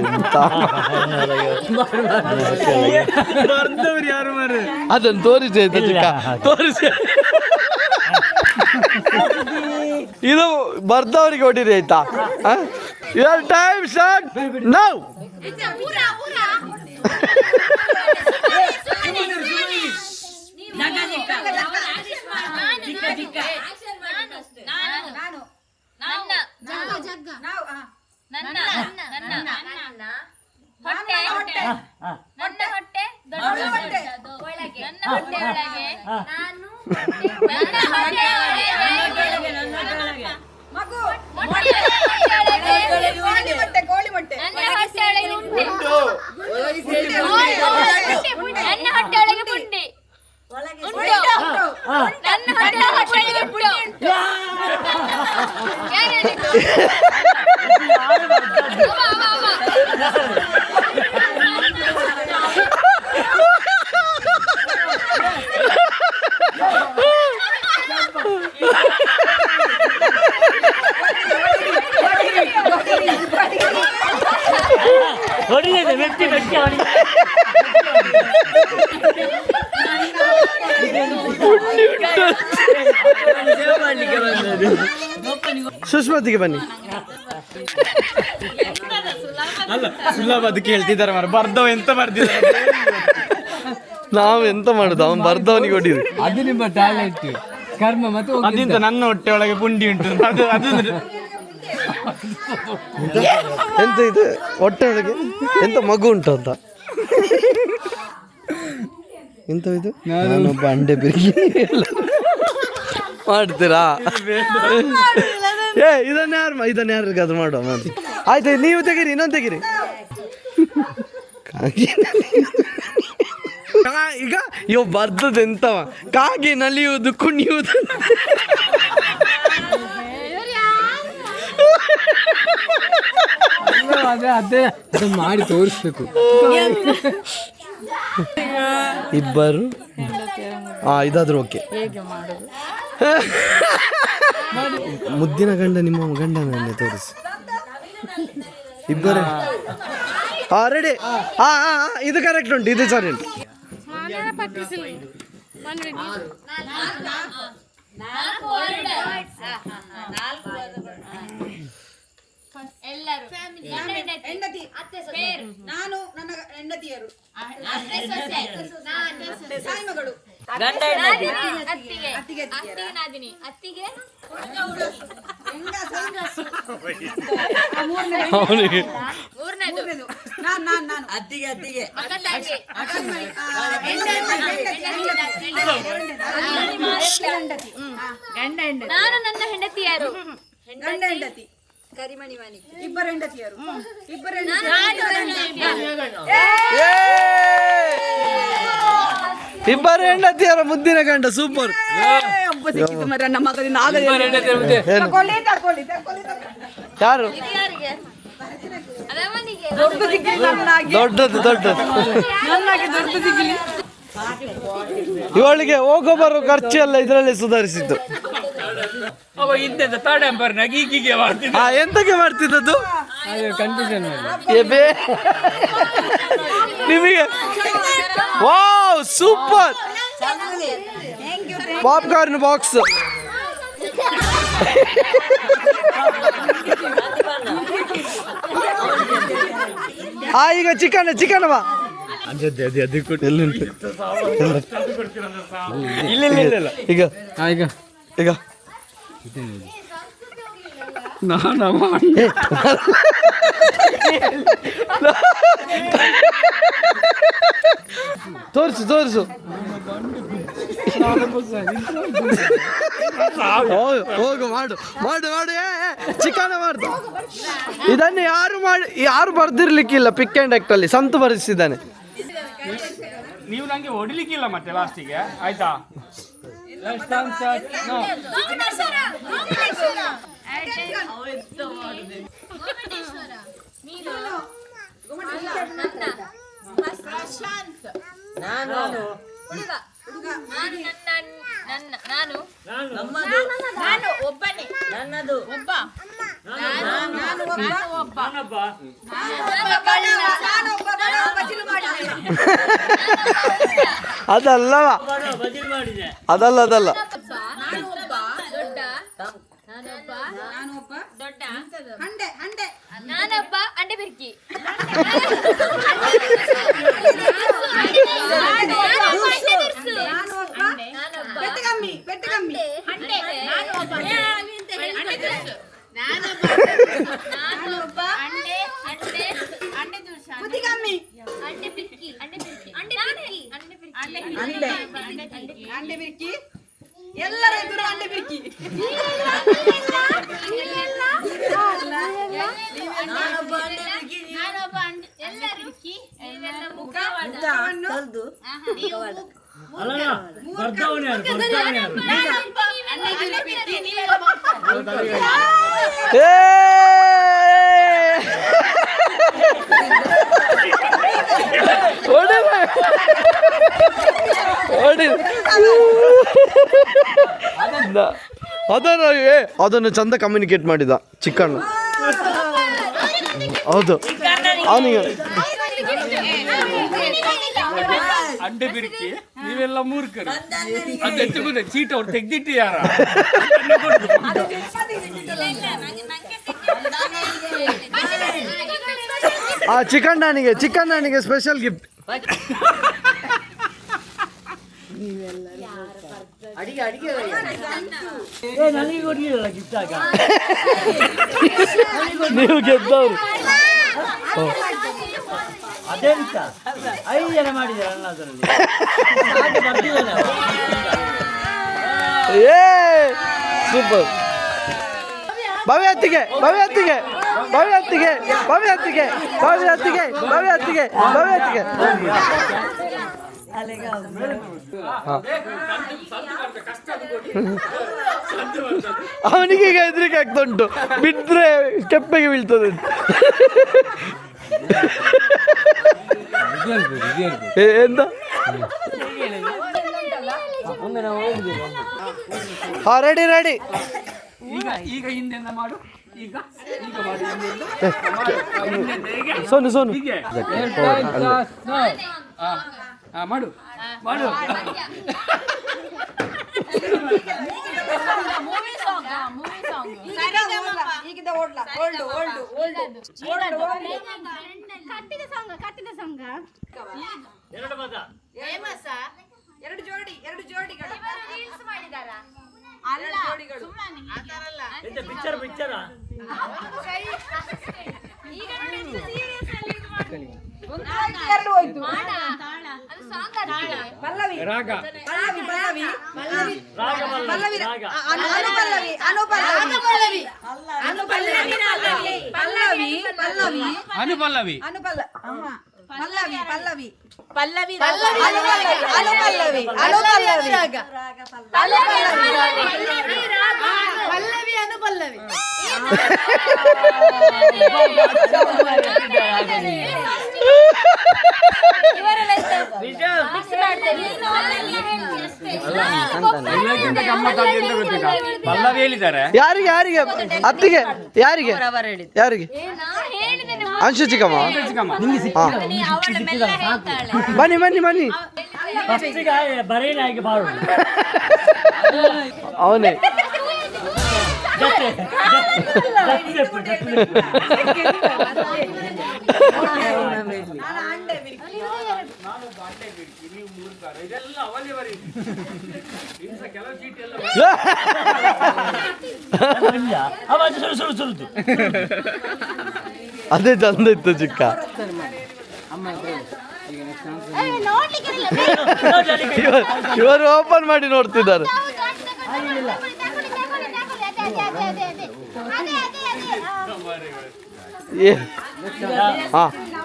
ಬರ್ದವ್ರು ಯಾರು ಮಾರು?
ಅದನ್ನು ತೋರಿಸಿ ಆಯ್ತಾ ಚಿಕ್ಕ? ತೋರಿಸಿ. ಇದು ಬರ್ದವರಿಗೆ ಹೊಡಿರಿ ಆಯ್ತಾ? Your time start now.
ನನ್ನ ಹೊಟ್ಟೆ ದೊಡ್ಡದು ಒಳಗೆ ನನ್ನ ಹೊಟ್ಟೆ ಒಳಗೆ ನಾನು ನನ್ನ ಹೊಟ್ಟೆ ಒಳಗೆ ಮಗು
ಕೋಳಿ ಮೊಟ್ಟೆ
ನನ್ನ ಹೊಟ್ಟೆ ಒಳಗೆ ಉಂಟೆ ನನ್ನ ಹೊಟ್ಟೆ ಒಳಗೆ ಪುಂಡಿ ಉಂಟು ನನ್ನ ಹೊಟ್ಟೆ ಒಳಗೆ ಪುಂಡಿ ಉಂಟು
ಸುಷ್ಮತಿಗೆ ಬನ್ನಿ.
ಅಲ್ಲ ಸುಲಭ ಅದಕ್ಕೆ ಹೇಳ್ತಿದ್ದಾರೆ ಮರ ಬರ್ದವ ಎಂತ ಬರ್ದಿದ್ದಾರೆ
ನಾವ್ ಎಂತ ಮಾಡುದು, ಅವನ್ ಬರ್ದವನಿಗೆ ಹೊಡಿರಿ.
ಅದು ನಿಮ್ಮ ಟ್ಯಾಲೆಂಟ್ ಕರ್ಮ ಮತ್ತು
ಅದಿಂತ ನನ್ನ ಹೊಟ್ಟೆ ಒಳಗೆ ಪುಂಡಿ ಉಂಟು ಅದು
ಎಂತ ಇದು ಹೊಟ್ಟೆ ಒಳಗೆ ಎಂತ ಮಗು ಉಂಟು ಅಂತ ಎಂತ ಇದು ನಾನೊಬ್ಬ ಅಂಡೆ ಬಿರಿಯಾನಿ ಮಾಡ್ತೀರಾ? ಇದನ್ನ ಯಾರಿಗಾದ್ರು ಮಾಡುವ ಮಾಡಿ. ಆಯ್ತು ನೀವು ತೆಗೀರಿ, ಇನ್ನೊಂದು ತೆಗೀರಿ. ಈಗ ಇವ್ ಬರ್ದದ ಎಂತವ ಕಾಗಿ ನಲಿಯುವುದು ಕುಣಿಯುವುದು
ಅದೇ ಮಾಡಿ ತೋರಿಸ್ಬೇಕು.
ಇಬ್ಬರು ಇದಾದ್ರು ಓಕೆ. ಮುದ್ದಿನ ಗಂಡ ನಿಮ್ಮ ಗಂಡನನ್ನೇ ತೋರಿಸಿ. ಇಬ್ಬರೇ ರೆಡಿ. ಇದು ಕರೆಕ್ಟ್ ಉಂಟು, ಇದು ಸರಿ ಉಂಟು.
ಎಲ್ಲರೂ
ಹೆಂಡತಿ ನಾನು ನನ್ನ ಹೆಂಡತಿಯರು ತಾಯಿ ಮಗಳು
ಅತ್ತಿಗೆ ನಾದಿನಿ ಅತ್ತಿಗೆ ಮೂರನೇದು
ನಾನು
ಅತ್ತಿಗೆ ಅತ್ತಿಗೆ
ನಾನು ನನ್ನ ಹೆಂಡತಿಯರು
ಗಂಡ ಹೆಂಡತಿ ಕರಿಮಣಿ ಮಣಿ ಇಬ್ಬರು ಹೆಂಡತಿಯರು
ಇಬ್ಬರು ಹೆಂಡತಿಯರ ಮುದ್ದಿನ ಗಂಡ ಸೂಪರ್. ಯಾರು ದೊಡ್ಡದು ದೊಡ್ಡದು ಇವಳಿಗೆ ಹೋಗೋ ಬರೋ ಖರ್ಚು ಎಲ್ಲ ಇದರಲ್ಲಿ ಸುಧಾರಿಸಿದ್ದು. ಎಂತಕ್ಕೆ ಮಾಡ್ತಿದ್ದದ್ದು
ಕನ್ಫ್ಯೂಷನ್
ನಿಮಗೆ? Wow super popcorn box. ಈಗ ಚಿಕನ್ ಬಾ ಎಲ್ಲಿಂಟು ಇಲ್ಲ ಈಗ ಈಗ ತೋರಿಸು ಹೋಗು ಮಾಡು ಚಿಕನ್ ಮಾಡ್ದು. ಇದನ್ನು ಯಾರು ಬರ್ದಿರ್ಲಿಕ್ಕಿಲ್ಲ. ಪಿಕ್ ಆ್ಯಂಡ್ ಆಕ್ಟ್ ಅಲ್ಲಿ ಸಂತು ಬರೆಸಿದ್ದಾನೆ.
ನೀವು ನಂಗೆ ಹೊಡಿಲಿಕ್ಕಿಲ್ಲ ಮತ್ತೆ ಲಾಸ್ಟಿಗೆ ಆಯ್ತಾ?
ನಾನು ಒಬ್ಬನೇ ನನ್ನದು ಒಬ್ಬ
ಅದಲ್ಲವಾ ಅದಲ್ಲ
ನಾನೊಬ್ಬ ಅಂಡೆ ಬಿರ್ಕಿ
ಮುದ್ದಿಗೆ ಅಂಡೆ ಬಿರ್ಕಿ ಎಲ್ಲರ ಎದುರು ಅಂಡೆ ಬಿರ್ಕಿ
ಅದನ್ನು ಚಂದ ಕಮ್ಯುನಿಕೇಟ್ ಮಾಡಿದ ಚಿಕ್ಕಣ್ಣ. ಹೌದು ಅವನಿಗೆ
ಅಂಡೆ ಬಿರಿಕಿ ನೀವೆಲ್ಲ ಮೂರ್ಖರು. ಅದೆತ್ತುಗುದ ಚೀಟ ಅವ್ರು ತೆಗ್ದಿಟ್ಟು ಯಾರ
ಚಿಕ್ಕಣ್ಣನಿಗೆ ಸ್ಪೆಷಲ್ ಗಿಫ್ಟ್. ನೀವು ಗೆದ್ದವ್ರು.
ಅದೆಂತ 5 ಜನ ಮಾಡಿದ್ದಾರೆ ಅಣ್ಣ ಅದರಲ್ಲಿ.
ಸೂಪರ್. ಭವ್ಯತ್ತಿಗೆ ಅವನಿಗೆ ಈಗ ಹೆದರಿಕೆ ಆಗ್ತುಂಟು, ಬಿದ್ರೆ ಕೆಪ್ಪೆಗೆ ಬೀಳ್ತದೆ. ಎಂತ ರೆಡಿ
ಈಗ ಹಿಂದೆಂದ ಮಾಡು. ಈಗ ಮಾಡಿ
ಸೋನು
ಮಾಡು
ಎರಡು ಜೋಡಿಗಳು
ರಾಗ ಅನುಪಲ್ಲವಿ ಪಲ್ಲವಿ ಹೇಳಿದ್ದಾರೆ.
ಯಾರಿಗೆ ಅತ್ತಿಗೆ ಯಾರಿಗೆ ಅಂಶು ಚಿಕ್ಕಮ್ಮ. ಬನ್ನಿ ಅವನೇ ಅದೇ ಚಂದ ಇತ್ತು ಚಿಕ್ಕ. ಇವರು ಓಪನ್ ಮಾಡಿ ನೋಡ್ತಿದ್ದಾರೆ.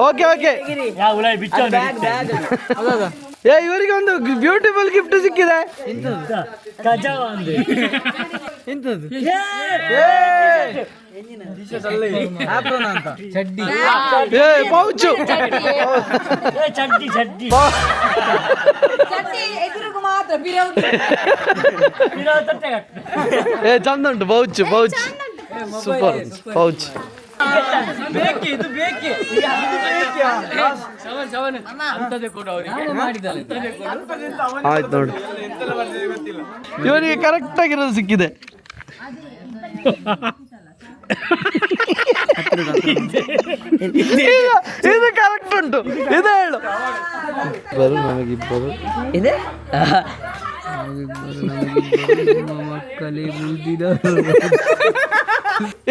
ಓಕೆ ಇವರಿಗೆ ಒಂದು ಬ್ಯೂಟಿಫುಲ್ ಗಿಫ್ಟ್ ಸಿಕ್ಕಿದೆ. ಪೌಚು ಚಂದ ಉಂಟು ಪೌಚ್ ಸೂಪರ್ ಪೌಚ್. ಆಯ್ತು ನೋಡಿ, ಇವನಿಗೆ ಕರೆಕ್ಟ್ ಆಗಿರೋದು ಸಿಕ್ಕಿದೆ. ಇದು ಕರೆಕ್ಟ್ ಉಂಟು, ಇದು ಹೇಳು. ಬರು ನಮಗಿಬ್ಬರು ಇದೆ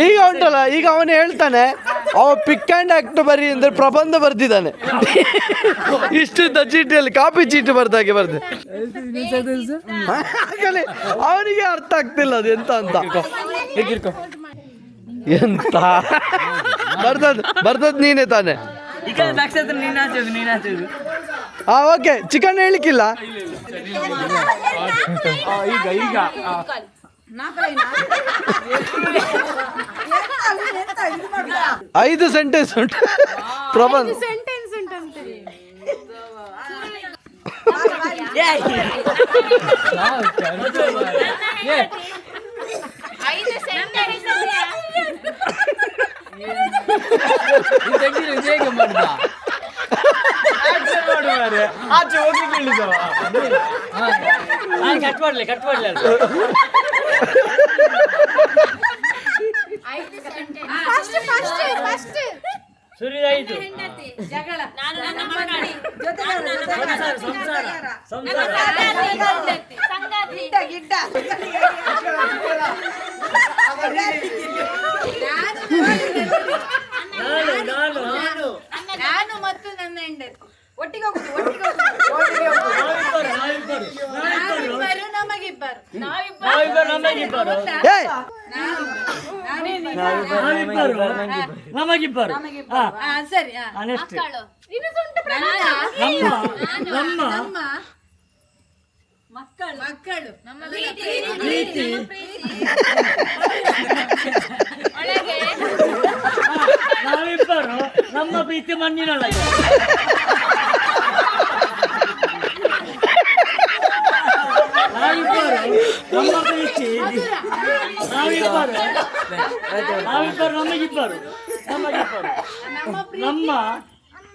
ಈಗ ಉಂಟಲ್ಲ, ಈಗ ಅವನು ಹೇಳ್ತಾನೆ ಅವ ಪಿಕ್ ಆ್ಯಂಡ್ ಆಕ್ಟ್ ಬರಿ ಅಂದರೆ ಪ್ರಬಂಧ ಬರ್ದಿದ್ದಾನೆ. ಇಷ್ಟುದ್ದ ಚೀಟಿಯಲ್ಲಿ ಕಾಪಿ ಚೀಟಿ ಬರ್ದಾಗೆ ಬರ್ದೆ. ಹಾಗಲೇ ಅವನಿಗೆ ಅರ್ಥ ಆಗ್ತಿಲ್ಲ ಅದು ಎಂತ ಅಂತ. ಎಂತ ಬರ್ದದ್ ನೀನೇ ತಾನೆ. ಓಕೆ, ಚಿಕನ್ ಹೇಳಿಕ್ಕಿಲ್ಲ.
ಈಗ
5 ಸೆಂಟೆನ್ಸ್ ಉಂಟು ಪ್ರಬಂಧ.
ಆಚೆ ಹೋಗಿ ಕೇಳಿದವ ಕಟ್ ಮಾಡ್ಲಿ ಸುರಿದಾಯಿತು.
ನಾನು ಮತ್ತು ನನ್ನ ಹೆಂಡತಿ ಒಟ್ಟಿಗೆ
ನಮಗಿಬ್ಬರು
ಸರಿ ಮಕ್ಕಳು
ಪ್ರೀತಿ ನಾವಿಬ್ಬರು ನಮ್ಮ ಪ್ರೀತಿ ಮಣ್ಣಿನೊಳಗೆ. ನಾವಿಬ್ಬರು ನಮ್ಮ ಪ್ರೀತಿ ನಾವಿಬ್ಬರು ನಮಗಿಬ್ಬರು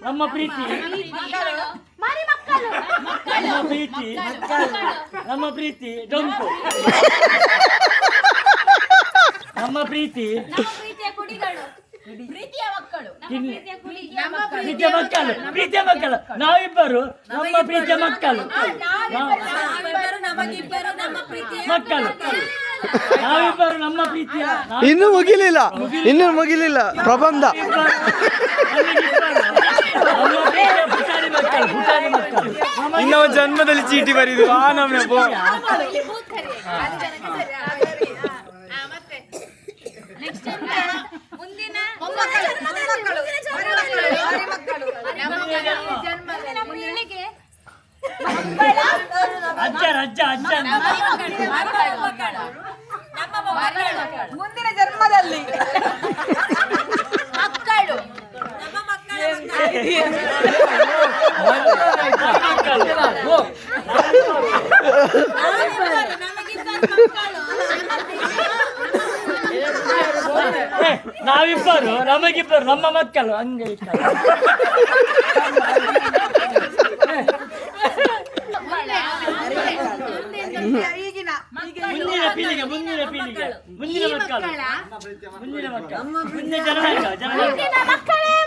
ನಮ್ಮ ಪ್ರೀತಿ ನಮ್ಮ ಪ್ರೀತಿ ಡೊಂಕು ನಮ್ಮ ಪ್ರೀತಿ ಪ್ರೀತಿಯ ಮಕ್ಕಳು ನಾವಿಬ್ಬರು ನಮ್ಮ ಪ್ರೀತಿಯ ಮಕ್ಕಳು ನಾವಿಬ್ಬರು ನಮ್ಮ ಪ್ರೀತಿಯ
ಇನ್ನೂ ಮುಗಿಲಿಲ್ಲ ಪ್ರಬಂಧ.
ಇನ್ನೂ ಜನ್ಮದಲ್ಲಿ ಚೀಟಿ ಬರೀದು ಆ ನಮ್ಗೆ
ಮುಂದಿನ ಜನ್ಮದಲ್ಲಿ ಮಕ್ಕಳು
ನಾವಿಬ್ಬರು ನಮಗಿಬ್ಬರು ನಮ್ಮ ಮಕ್ಕಳು ಹಂಗೆ ಮುಂದಿನ ಪೀಳಿಗೆ ಮುಂದಿನ ಮಕ್ಕಳು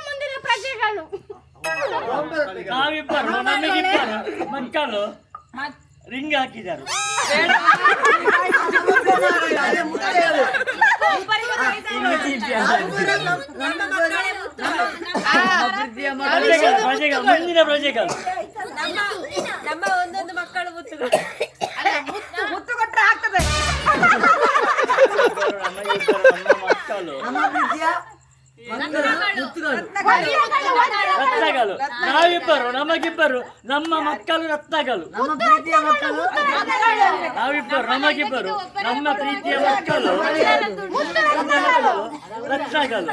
ಮುಂದಿನ
ಪ್ರಜೆಗಳು.
ನಾವಿಬ್ಬರು ನಮಗಿಬ್ಬರು ಮಕ್ಕಳು ರಿಂಗ್ ಹಾಕಿದರು. ಮುಂದಿನ ಪ್ರಜೆಗಳು
ನಮ್ಮ ಒಂದೊಂದು ಮಕ್ಕಳು ಮುತ್ತು ಕೊಟ್ಟರೆ ಆಗ್ತದೆ.
ರತ್ನಗಳು ನಾವಿಬ್ಬರು ನಮಗಿಬ್ಬರು ನಮ್ಮ ಮಕ್ಕಳು ರತ್ನಗಳು. ನಾವಿಬ್ಬರು ನಮಗಿಬ್ಬರು ನಮ್ಮ ಪ್ರೀತಿಯ ಮಕ್ಕಳು ರತ್ನಗಳು.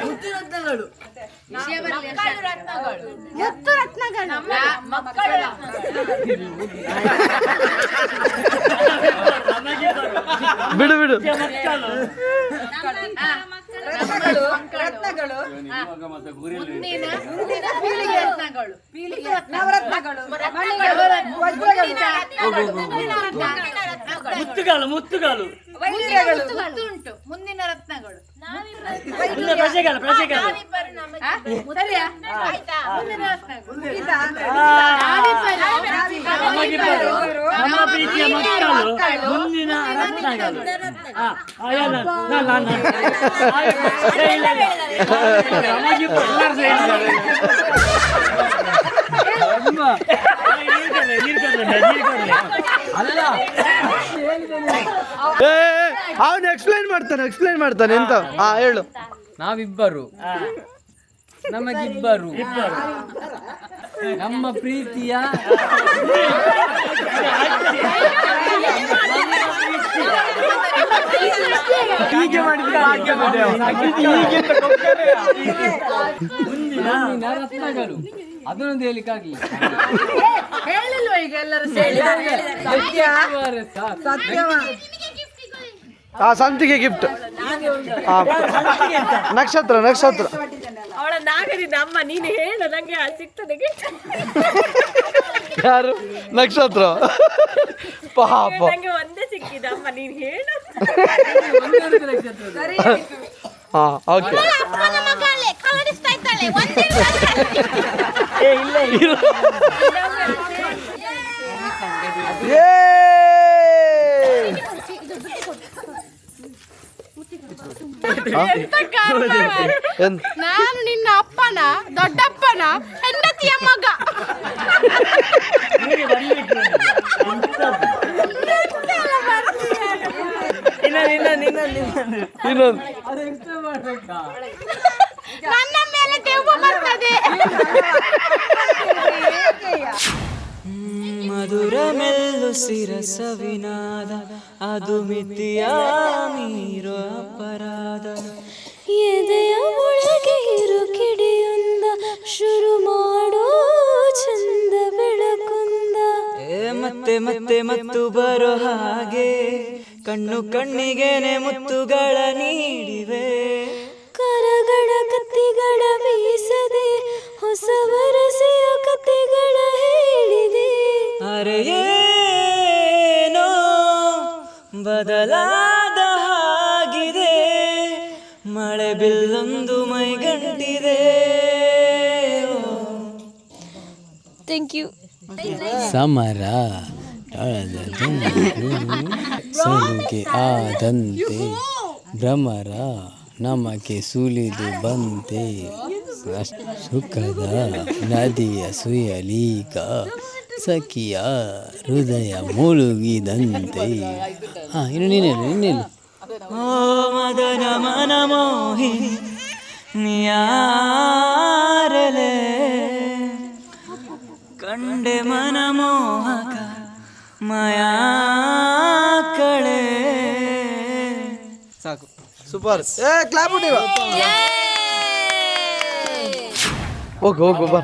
ಬಿಡು
ಮಕ್ಕಳು
ರತ್ನಗಳು
ಮುತ್ತುಗಳು
ಮುಂದಿನ ರತ್ನಗಳು
ನಮ್ಮ ಪ್ರೀತಿಯ ಮಕ್ಕಳು ಮುಂದಿನ ರತ್ನಗಳು.
ಅವನು ಎಕ್ಸ್ಪ್ಲೈನ್ ಮಾಡ್ತಾನೆ ಎಂತ. ಹೇಳು.
ನಾವಿಬ್ಬರು, ನಮಗಿಬ್ಬರು, ನಮ್ಮ ಪ್ರೀತಿಯ
ಹೀಗೆ ಮಾಡಿದ್ರೆ
ಮುಂದಿನ ರತ್ನಗಳು. ಅದನ್ನೊಂದು ಹೇಳಿಕ್ಕಾಗ್ಲಿ.
ಸಂತಿಗೆ ಗಿಫ್ಟ್. ನಕ್ಷತ್ರ
ಅವಳ ನಾಗರಿದ ಅಮ್ಮ ನೀನು ಹೇಳು ನಂಗೆ ಸಿಗ್ತದೆ.
ಯಾರು ನಕ್ಷತ್ರ? ಪಾಪ
ನಂಗೆ ಒಂದೇ ಸಿಕ್ಕಿದ ಅಮ್ಮ ನೀನು ಹೇಳು.
ಓಕೆ.
ನಾನು ನಿನ್ನ ಅಪ್ಪನ ದೊಡ್ಡಪ್ಪನ ಹೆಂಡತಿಯ ಮಗ. ನನ್ನ ಮೇಲೆ ದೆವ್ವ ಬರ್ತದೆ.
ಮಧುರ ಮೆಲ್ಲು ಶಿರಸವಿನಾದ ಅದು ಮಿತಿಯ ಮೀರೋ ಅಪರಾಧ.
ಎದೆಯ ಒಳಗೆ ಇರು ಕಿಡಿಯೊಂದ ಶುರು ಮಾಡೋ ಚಂದ ಬೆಳಕೊಂದ.
ಮತ್ತೆ ಮತ್ತೆ ಮತ್ತು ಬರೋ ಹಾಗೆ ಕಣ್ಣು ಕಣ್ಣಿಗೆನೆ ಮುತ್ತುಗಳ ನೀಡಿವೆ.
ಕರಗಡ ಕತ್ತಿಗಳ ಬೀಸದೆ ಹೊಸ ವರಸೆಯ ಕತೆಗಳ ಹೇಳಿದೆ.
ಅರೆಯೇನೋ ಬದಲಾದ ಹಾಗಿದೆ, ಮಳೆ ಬಿಲ್ಲೊಂದು ಮೈಗಂಟಿದೆ.
Thank you.
ಸಮರ ಸಲುಗೆ ಆದಂತೆ ಭ್ರಮರ ನಮಗೆ ಸುಲಿದು ಬಂತೆ. ಸುಖದ ನದಿಯ ಸುಯಲೀಗ ಸಖಿಯ ಹೃದಯ ಮುಳುಗಿದಂತೆ. ಇನ್ನು ನೀನೇನು. ಓ ಮದನ ಮನ ಮೋಹಿನಿ ನಿಯಾರಲೆ ಕಂಡೆ ಮನ ಮೋಹಕ ಮಾಯಾ ಕಳೆ.
ಸಾಕು, ಸೂಪರ್. ಕ್ಲಾಪ್ ಹೊಡಿವ. ಹೋಗು ಬಾ.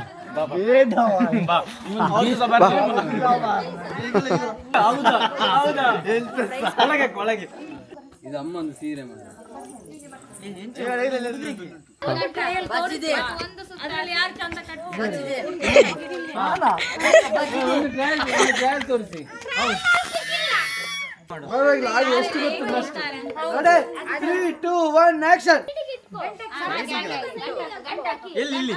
ಇದು ಅಮ್ಮಂದು ಸೀರೆ ಮಾಡ. ತೋರಿಸಿ.
ಎಷ್ಟು ಗೊತ್ತು? 3, 2, 1 ಆಕ್ಷನ್.
ಎಲ್ಲಿ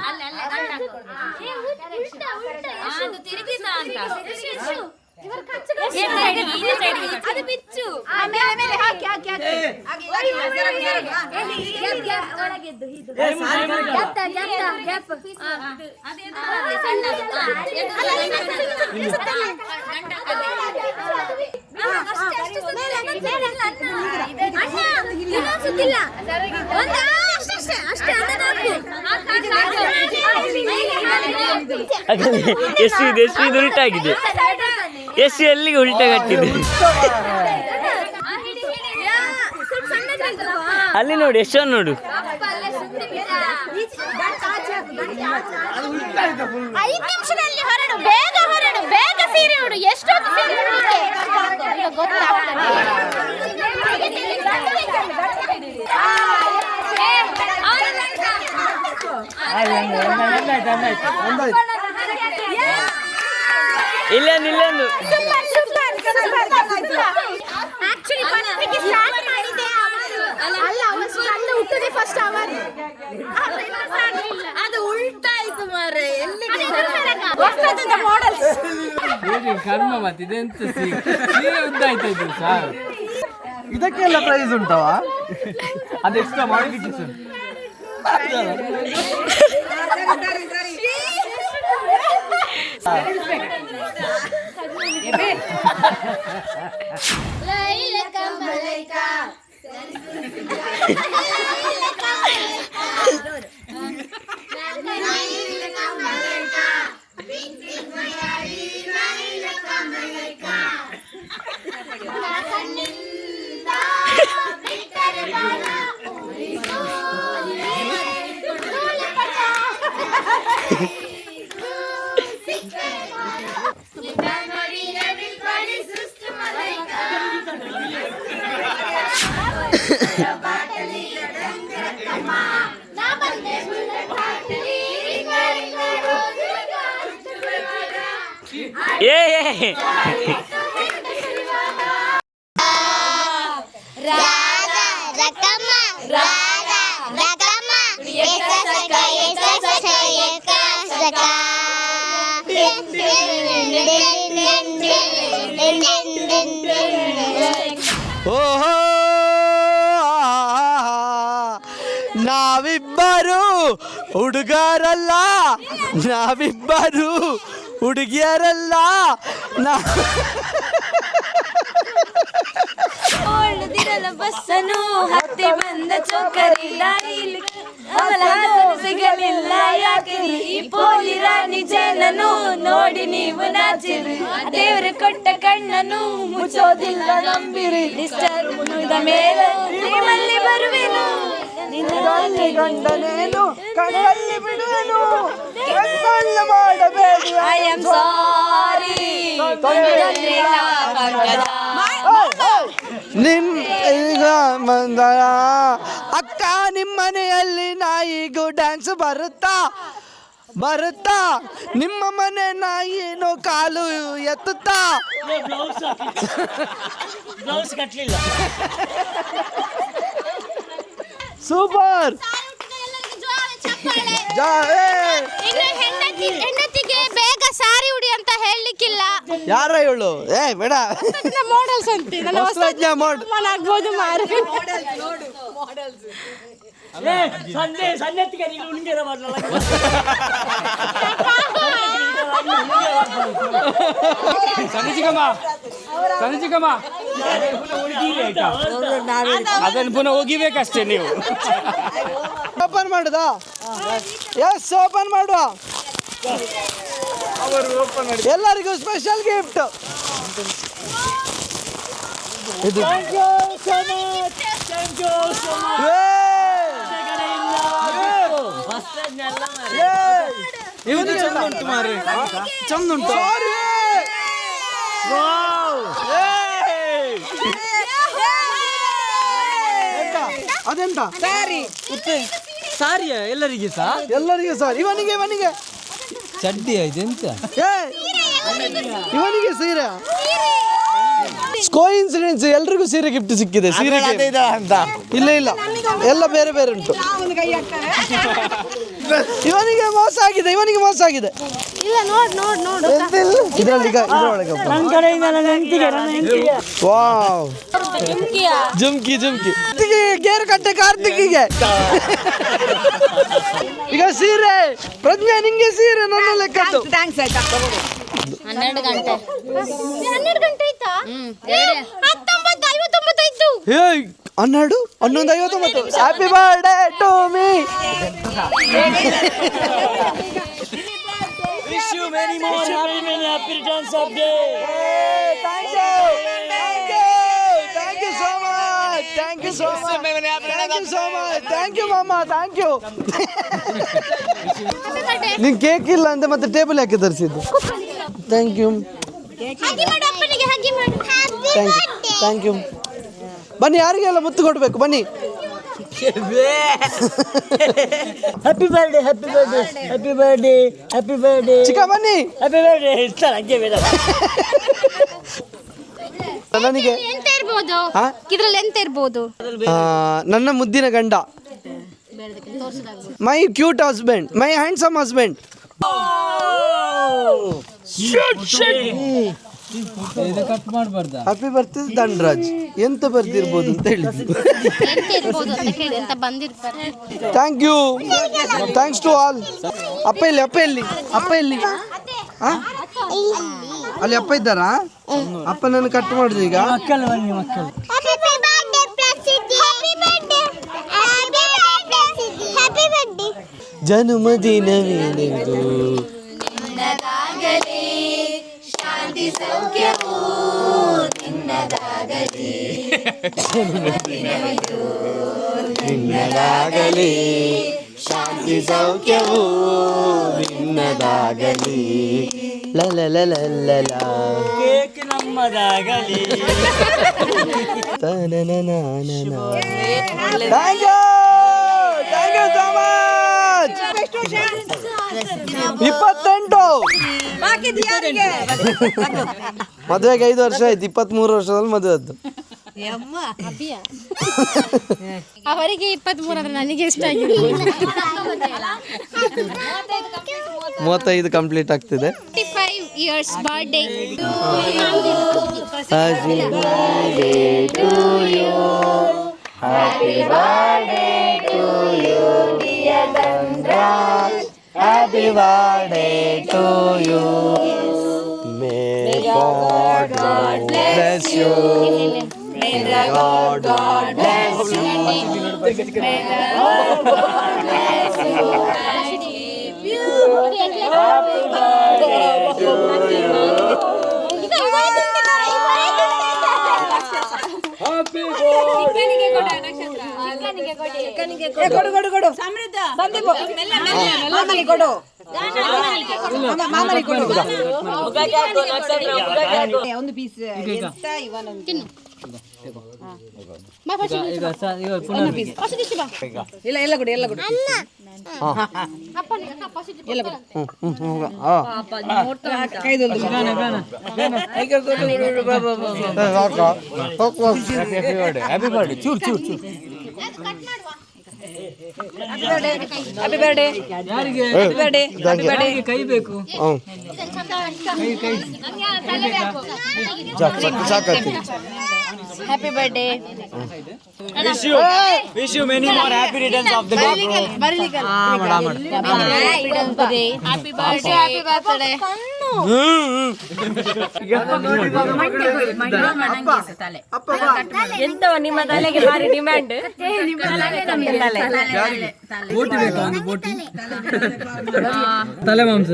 ಎಷ್ಟು ಉಲ್ಟಾಗಿದೆ. ಎಷ್ಟು ಎಲ್ಲಿಗೆ ಉಲ್ಟಾ ಕಟ್ಟಿದೆ. ಅಲ್ಲಿ ನೋಡಿ ಎಷ್ಟು ನೋಡು.
5 ನಿಮಿಷದಲ್ಲಿ ಹೊರಡು, ಬೇಗ ಹೊರಡು, ಬೇಗ ಸೀರೆ ಉಡು. ಎಷ್ಟೊಂದು ಸೀರೆ ಉಡಲಿಕ್ಕೆ
ಇಲ್ಲೊಂದು
ಅಲ್ಲ, ಅವನು ಚಂದ ಹುಟ್ಟದೆ ಫಸ್ಟ್
ಕರ್ಮ ಮತ್ತೆ ಇದೆಂತ ಸೀರೆ ಉದ್ದ ಆಯ್ತಾ ಇದು ಸಾರ್
ಇದಕ್ಕೆಲ್ಲ ಪ್ರೈಸ್ ಉಂಟವಾ?
ಅದು ಎಕ್ಸ್ಟ್ರಾ ಮಾಡಿಫಿಕೇಶನ್.
ಓಹೋ ನಾವಿಬ್ಬರು ಹುಡುಗರಲ್ಲ, ನಾವಿಬ್ಬರು ಹುಡುಗಿಯರಲ್ಲ.
ಓಡದಿರಲ ಬಸ್ಸನು ಹತ್ತಿ ಬಂದ ಚೋಕರಿ ದಾರಿಲಿ ಅವಳ ಹಾಸನು ಸಿಗಲಿಲ್ಲ ಯಾಕಿರಿ ಈ ಪೋಲಿ ರಾಣಿ ಜನನು ನೋಡಿ ನೀವು ನಾಚಿರಿ ದೇವರು ಕೊಟ್ಟ ಕಣ್ಣನು ಮುಚ್ಚೋದಿಲ್ಲ ನಂಬಿರಿ ಡಿಸ್ಟರ್ಬ್ ಮೇಲೆ ನಿಮ್ಮಲ್ಲಿ ಬರುವೆನು
ಗಂಡನೇನು ಕಣ್ಣಲ್ಲಿ ಬಿಡುವೆನು, ಮಾಡಬೇಡಿ.
ಐ ಆಮ್ ಸಾರಿ
ನಿಮ್ ಈಗ ಮಂದಳ ಅಕ್ಕ, ನಿಮ್ಮನೆಯಲ್ಲಿ ನಾಯಿಗೂ ಡ್ಯಾನ್ಸ್ ಬರುತ್ತಾ? ನಿಮ್ಮ ಮನೆ ನಾಯಿನೋ ಕಾಲು ಎತ್ತುತ್ತಾ? ಸೂಪರ್.
ಹೆಂಡತಿಗೆ ಬೇಗ ಸಾರಿ ಉಡಿ ಅಂತ ಹೇಳಲಿಕ್ಕಿಲ್ಲ.
ಯಾರ ಹೇಳು? ಬೇಡ,
ಮಾಡಲ್ಸ್ ಅಂತೆ ಆಗ್ಬೋದು ಮಾರು.
ಸಂಜಿಕಮ್ಮ ಅದನ್ನು ಪುನಃ ಒಗಿಬೇಕಷ್ಟೇ ನೀವು.
ಓಪನ್ ಮಾಡುದಾ? ಎಸ್, ಓಪನ್ ಮಾಡುವ. ಎಲ್ಲರಿಗೂ ಸ್ಪೆಷಲ್ ಗಿಫ್ಟ್. ಇದು ಚಂದ ಉಂಟು ಮಾರ್ರೆ, ಚಂದ ಉಂಟು. ಅದೆಂತ
ಸಾರಿಯಾ ಎಲ್ಲರಿಗೆ
ಸರ್? ಇವನಿಗೆ
ಚಡ್ಡಿ ಇದೆಂತ?
ಇವನಿಗೆ ಸೀರೆ. ಕೋಇನ್ಸಿಡೆನ್ಸ್, ಎಲ್ರಿಗೂ ಸೀರೆ ಗಿಫ್ಟ್ ಸಿಕ್ಕಿದೆ. ಸೀರೆ ಅಂತ ಇಲ್ಲ, ಎಲ್ಲ ಬೇರೆ ಬೇರೆ ಉಂಟು. ಇವನಿಗೆ ಮೋಸ ಆಗಿದೆ.
ಇಲ್ಲ ನೋಡು
ಇದರೊಳಗೆ ವಾವ್, ಜುಮ್ಕಿ ಗೇರು ಕಟ್ಟೆ ಕಾರ್ತಿಕಿಗೆ. ಈಗ ಸೀರೆ ಪ್ರಜ್ಞಾ, ನಿಂಗೆ ಸೀರೆ ನನ್ನ ಲೆಕ್ಕದ್ದು.
12 ಗಂಟೆ
ಆಯ್ತಾ? 19:59
ಹೇಯ್ 12 11:59. Happy birthday to me.
Wish you many more happy returns of day.
Thank you so much. Thank you mama, thank you. ನಿನ್ ಕೇಕ್ ಇಲ್ಲ ಅಂತ ಮತ್ತೆ ಟೇಬಲ್ ಯಾಕೆ ತರಿಸಿದ್ದು? Thank you. ಬನ್ನಿ, ಯಾರಿಗೆಲ್ಲ ಮುತ್ತು ಕೊಡ್ಬೇಕು ಬನ್ನಿ.
ಹ್ಯಾಪಿ ಬರ್ಡೇ
ಚಿಕ್ಕ ಬನ್ನಿ. ನನಗೆ
ಇದ್ರಲ್ಲಿ ಎಂತ ಇರ್ಬೋದು?
ನನ್ನ ಮುದ್ದಿನ ಗಂಡ, ಮೈ ಕ್ಯೂಟ್ ಹಸ್ಬೆಂಡ್, ಮೈ ಹ್ಯಾಂಡ್ಸಮ್ ಹಸ್ಬೆಂಡ್.
ಇದು ಕಟ್ ಮಾಡಬಾರ್ದ.
ಹ್ಯಾಪಿ ಬರ್ತ್ಡೇ ಧನ್ರಾಜ್ ಎಂತ ಬರ್ದಿರ್ಬೋದು ಅಂತ ಹೇಳಿದ್ರು.
ಎಂತ ಇರ್ಬೋದು ಅಂತ ಕೇಳಿ ಎಂತ ಬಂದಿರ್ತಾರೆ.
Thank you, thanks to all. ಅಪ್ಪ ಇಲ್ಲಿ, ಅಪ್ಪ ಇಲ್ಲಿ, ಅಪ್ಪ ಇಲ್ಲಿ. ಅಲ್ಲಿ ಅಪ್ಪ ಇದ್ದಾರಾ? ಅಪ್ಪ ನಾನು ಕಟ್ ಮಾಡುದು ಈಗ. ಜನ್ಮದಿನವೇನೆಂದು
ಶಾಂತಿ ಸೌಖ್ಯವೂ ನಿನ್ನದಾಗಲಿ,
ಜನ್ಮದಿನವಿದು ನಿನ್ನದಾಗಲಿ, ಶಾಂತಿ ಸೌಖ್ಯವೂ ನಿನ್ನದಾಗಲಿ. ಲಲಲಲಲಲ
cake ನಮ್ಮದಾಗಲಿ.
ತನನನನನ. Thank you so much. 28. ಮದುವೆಗೆ 5 ವರ್ಷ ಆಯ್ತು, 23 ವರ್ಷದಲ್ಲಿ ಮದುವೆ ಆದ್ದು.
ಅವರಿಗೆ 23 ಅಂದ್ರೆ ನನಗೆ ಎಷ್ಟಾಗಿದೆ?
35 ಕಂಪ್ಲೀಟ್ ಆಗ್ತಿದೆ.
35 years birthday.
Happy birthday to you. Happy birthday to you, dear Dhanraj. Happy birthday to you. May God bless you. May God bless you. May God bless you. Happy birthday to you.
ಒಂದು piece ಇಲ್ಲ ಎಲ್ಲ ಕೊಡಿ, ಎಲ್ಲ ಕೊಡಿ.
ಕೈ ಬೇಕು.
Happy birthday.
Wish you many more happy returns of the day, bro.
Happy birthday.
ಎಂತವ ನಿಮ್ಮ ತಲೆಗೆ ಭಾರಿ ಡಿಮ್ಯಾಂಡ್.
ಬೋಟಿ ಬೇಕಾ? ಒಂದು ಬೋಟಿ. ತಲೆ ಮಾಂಸ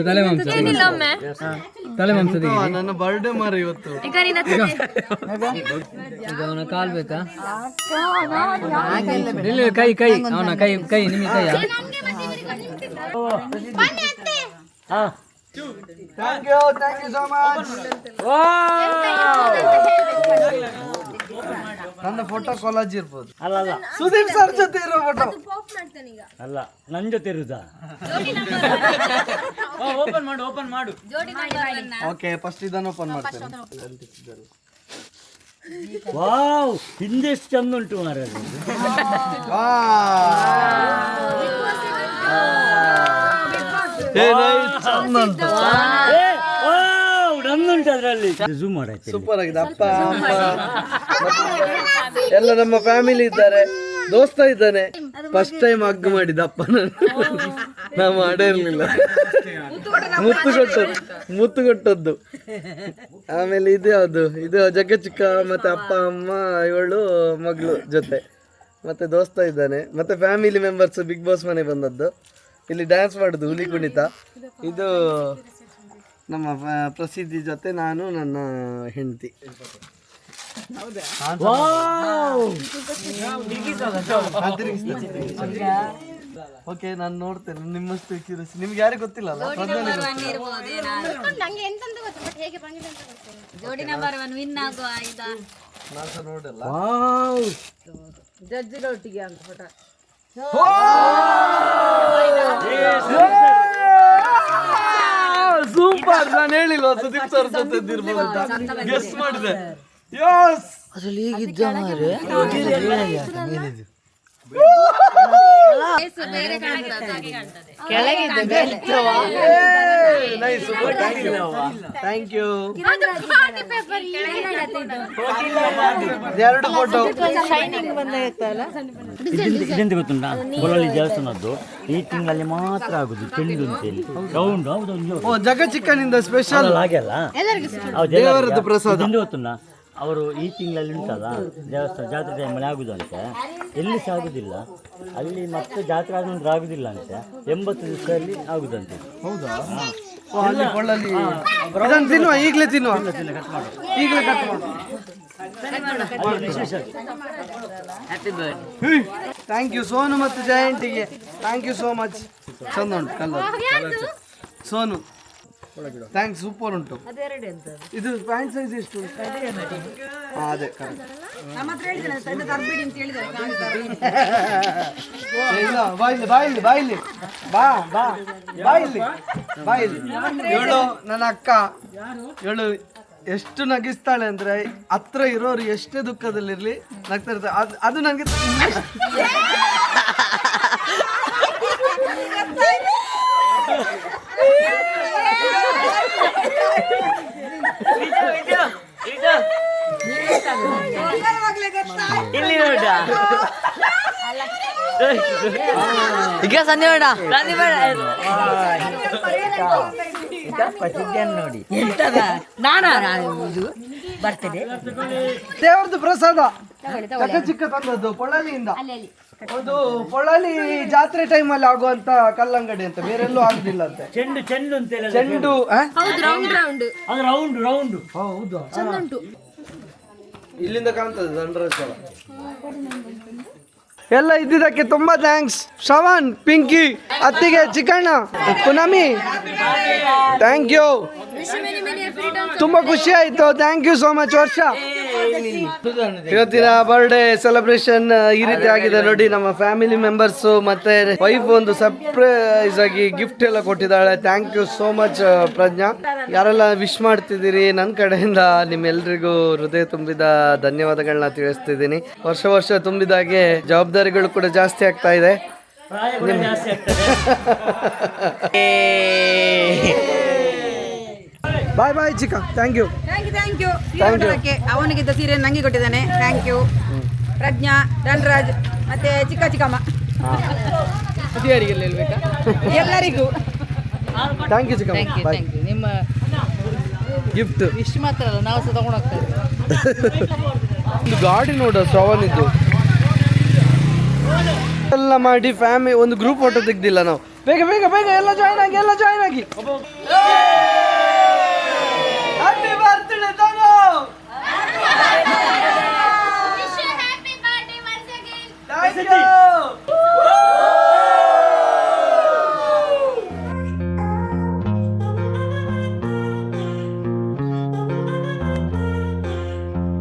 ನನ್ನ ಬರ್ಡೇ ಮಾರ ಇವತ್ತು.
ಈಗ ಅವನ ಕಾಲ್ ಬೇಕಾ? ಇಲ್ಲ, ಕೈ ಅವನ ಕೈ ನಿಮಗೆ ಕೈಯ?
Thank you so much. ನನ್ನ ಫೋಟೋ ಕಾಲೇಜ್ ಇರ್ಬೋದು.
ಅಲ್ಲ
ಸುದೀಪ್ ಸರ್ ಜೊತೆ ಇರೋ ಫೋಟೋ
ಅಲ್ಲ, ನನ್ ಜೊತೆ ಇರುದಾ? ಓಪನ್ ಮಾಡು.
ಓಕೆ, ಫಸ್ಟ್ ಇದನ್ನು ಓಪನ್ ಮಾಡ್ತೇನೆ.
ವಾವ್, ಹಿಂದೆ ಎಷ್ಟು ಚಂದ ಉಂಟು ಮಾರ್ರೆ. ನಮ್ಮುಂಟು ಅದರಲ್ಲಿ. ಝೂಮ್ ಮಾಡೈತೆ.
ಸೂಪರ್ ಆಗಿದೆ. ಅಪ್ಪ ಅಮ್ಮ ಎಲ್ಲ ನಮ್ಮ ಫ್ಯಾಮಿಲಿ ಇದ್ದಾರೆ, ದೋಸ್ತ ಇದ್ದಾನೆ. ಫಸ್ಟ್ ಟೈಮ್ ಹಗ್ ಮಾಡಿದ ಅಪ್ಪ ನಾ ಮಾಡೇ ಇರ್ಲಿಲ್ಲ. ಮುತ್ತು ಕೊಟ್ಟದ್ದು. ಆಮೇಲೆ ಇದು ಜಗ್ಗ ಚಿಕ್ಕ ಮತ್ತೆ ಅಪ್ಪ ಅಮ್ಮ ಇವಳು ಮಗಳು ಜೊತೆ ಮತ್ತೆ ದೋಸ್ತ ಇದ್ದಾನೆ. ಮತ್ತೆ ಫ್ಯಾಮಿಲಿ ಮೆಂಬರ್ಸ್ ಬಿಗ್ ಬಾಸ್ ಮನೆ ಬಂದದ್ದು. ಇಲ್ಲಿ ಡ್ಯಾನ್ಸ್ ಮಾಡುದು ಹುಲಿ ಕುಣಿತ. ಇದು ನಮ್ಮ ಪ್ರಸಿದ್ಧಿ ಜೊತೆ ನಾನು ನನ್ನ ಹೆಂಡತಿ. ಓಕೆ, ನಾನು ನೋಡ್ತೇನೆ. ನಿಮ್ಮಷ್ಟು ಕ್ಯೂರಿಯಸ್ ನಿಮ್ಗೆ ಯಾರಿಗೆ ಗೊತ್ತಿಲ್ಲ ಅಲ್ಲ?
ನಂಗೆ ಎಂತಂತ ಗೊತ್ತು, ಬಟ್ ಹೇಗೆ ಬಂದಿದೆ ಅಂತ ಗೊತ್ತಿಲ್ಲ.
ಜೋಡಿ ನಂಬರ್ 1 ವಿನ್ ಆಗುವ ಈಗ
ನಾನು ನೋಡಲ್ಲ.
ಜಡ್ಜಿನೊಟ್ಟಿಗೆ ಅಂತ ಫೋಟೋ.
ಸೂಪರ್. ನಾನು ಹೇಳಿಲ್ವ ಸುದೀಪ್ ಸರ್ ಜೊತೆ ಇರ್ಬೋದು ಅಂತ ಗೆಸ್ ಮಾಡಿದೆ. ಯಸ್, ಅದ್ರಲ್ಲಿ ಹೇಗಿದ್ದ ಮಾರೆ.
ಬೇರೆ ಕಾಣ್ತದೆ.
Thank you.
ಅದು party paper ಕೆಳಗಡೆ
ಎರಡು ಫೋಟೋ.
ಇದೆಂತ ಗೊತ್ತುಂಟಾ, ಕೊಳಲಿ ದೇವಸ್ಥಾನದ್ದು ಈ ತಿಂಗಳಲ್ಲಿ ಮಾತ್ರ ಆಗುದು ಚೆಂಡು ಅಂತೇಳಿ ರೌಂಡ್. ಹೌದು,
ಓ ಜಗಚಿಕ್ಕನಿಂದ ಸ್ಪೆಷಲ್
ಹಾಗೆ ಅಲ್ಲ,
ದೇವರದ್ದು ಪ್ರಸಾದ.
ಇದೆಂತ ಗೊತ್ತುಂಟಾ, ಅವರು ಈ ತಿಂಗಳಲ್ಲಿ ಉಂಟಲ್ಲ ದೇವಸ್ಥಾನ ಜಾತ್ರೆ ಟೈಮಲ್ಲಿ ಆಗುದಂತೆ, ಎಲ್ಲಿ ಸಹ ಆಗುದಿಲ್ಲ ಅಲ್ಲಿ, ಮತ್ತೆ ಜಾತ್ರೆ ಆದ ನಂತರ ಆಗುದಿಲ್ಲ ಅಂತೆ, 80 ದಿವಸದಲ್ಲಿ ಆಗುದಂತೆ.
ಹೌದಾ? ಅಲ್ಲಿ ಕೊಳ್ಳಲಿ ಇದನ್ನು ತಿನ್ನುವ, ಈಗಲೇ ತಿನ್ನುವ, ಈಗಲೇ ಕಟ್ ಮಾಡು. ಥ್ಯಾಂಕ್ ಯು ಸೋನು ಮತ್ತು ಜಯಂತಿಗೆ ಥ್ಯಾಂಕ್ ಯು ಸೋ ಮಚ್. ಚಂದ ಉಂಟು ಕಲರ್. ಸೋನು ಥ್ಯಾಂಕ್ಸ್, ಸೂಪರ್ ಉಂಟು. ಇದು ಪ್ಯಾಂಟ್ ಸೈಜ್ ಎಷ್ಟು? ಅದೇ ಬಾಯಿಲಿ ಬಾ ಬಾ ಬಾಯಿಲಿ ಬಾಯಿಲಿ. ಇವಳು ನನ್ನ ಅಕ್ಕ, ಇವಳು ಎಷ್ಟು ನಗಿಸ್ತಾಳೆ ಅಂದ್ರೆ ಹತ್ರ ಇರೋರು ಎಷ್ಟೇ ದುಃಖದಲ್ಲಿರ್ಲಿ ನಗ್ತಾ ಇರ್ತಾರೆ. ಅದು ನನಗೆ
ಈಗ ಸಂಜೆ ಬೇಡ
ನೋಡಿ
ಇದು ಬರ್ತದೆ.
ದೇವರದ್ದು ಪ್ರಸಾದ ಚಿಕ್ಕ ತಂದದ್ದು ಪೊಳ್ಳಲಿಯಿಂದ. ಒಂದು ಪೊಳ್ಳಲಿ ಜಾತ್ರೆ ಟೈಮಲ್ಲಿ ಆಗುವಂತ ಕಲ್ಲಂಗಡಿ ಅಂತ, ಬೇರೆಲ್ಲೂ ಆಗುದಿಲ್ಲ ಅಂತೆ.
ಚೆಂಡು ಅಂತೇಳಿ
ಚೆಂಡು
ರೌಂಡ್.
ಹೌದು, ಇಲ್ಲಿಂದ ಕಾಣ್ತದೆ ದಂಡರಸ್ಥಳ. ಎಲ್ಲ ಇದ್ದಿದ್ದಕ್ಕೆ ತುಂಬಾ ಥ್ಯಾಂಕ್ಸ್. ಶ್ರವಣ್, ಪಿಂಕಿ, ಅತ್ತಿಗೆ, ಚಿಕ್ಕಣ್ಣ, ಪುನಮಿ, ಥ್ಯಾಂಕ್ ಯು. ತುಂಬಾ ಖುಷಿ ಆಯ್ತು. Thank you so much. ವರ್ಷ ಇವತ್ತಿನ ಬರ್ಡೇ ಸೆಲೆಬ್ರೇಷನ್ ಈ ರೀತಿ ಆಗಿದೆ ನೋಡಿ. ನಮ್ಮ ಫ್ಯಾಮಿಲಿ ಮೆಂಬರ್ಸ್ ಮತ್ತೆ ವೈಫ್ ಒಂದು ಸರ್ಪ್ರೈಸ್ ಆಗಿ ಗಿಫ್ಟ್ ಎಲ್ಲ ಕೊಟ್ಟಿದ್ದಾಳೆ. Thank you so much Pragya. ಯಾರೆಲ್ಲ ವಿಶ್ ಮಾಡ್ತಿದ್ದೀರಿ, ನನ್ನ ಕಡೆಯಿಂದ ನಿಮ್ಮೆಲ್ರಿಗೂ ಹೃದಯ ತುಂಬಿದ ಧನ್ಯವಾದಗಳನ್ನ ತಿಳಿಸ್ತಿದ್ದೀನಿ. ವರ್ಷ ತುಂಬಿದಾಗೆ ಜವಾಬ್ದಾರಿಗಳು ಕೂಡ ಜಾಸ್ತಿ ಆಗ್ತಾ ಇದೆ. ಬಾಯ್ ಬಾಯ್ ಚಿಕ್ಕ. Thank you.
ಅವನಿಗಿದ್ದ ಸೀರೆ ನಂಗೆ ಕೊಟ್ಟಿದ್ದಾನೆ. ಥ್ಯಾಂಕ್ ಯು ಪ್ರಜ್ಞಾ, ಧನರಾಜ್ ಮತ್ತೆ ಚಿಕ್ಕಮ್ಮ ಎಲ್ಲರಿಗೂ
ಥ್ಯಾಂಕ್ ಯು ಚಿಕ್ಕ.
ನಿಮ್ಮ
ಗಿಫ್ಟ್
ಇಷ್ಟು ಮಾತ್ರ ಅಲ್ಲ, ನಾವು ಸಹ ತಗೊಂಡು ಹೋಗ್ತೇವೆ.
ಒಂದು ಗಾಡಿ ನೋಡು ಶ್ರವಣಿದ್ದು ಎಲ್ಲ ಮಾಡಿ ಫ್ಯಾಮಿಲಿ ಒಂದು ಗ್ರೂಪ್ ಫೋಟೋ ತೆಗ್ದಿಲ್ಲ ನಾವು. ಬೇಗ ಎಲ್ಲ ಜಾಯ್ನ್ ಆಗಿ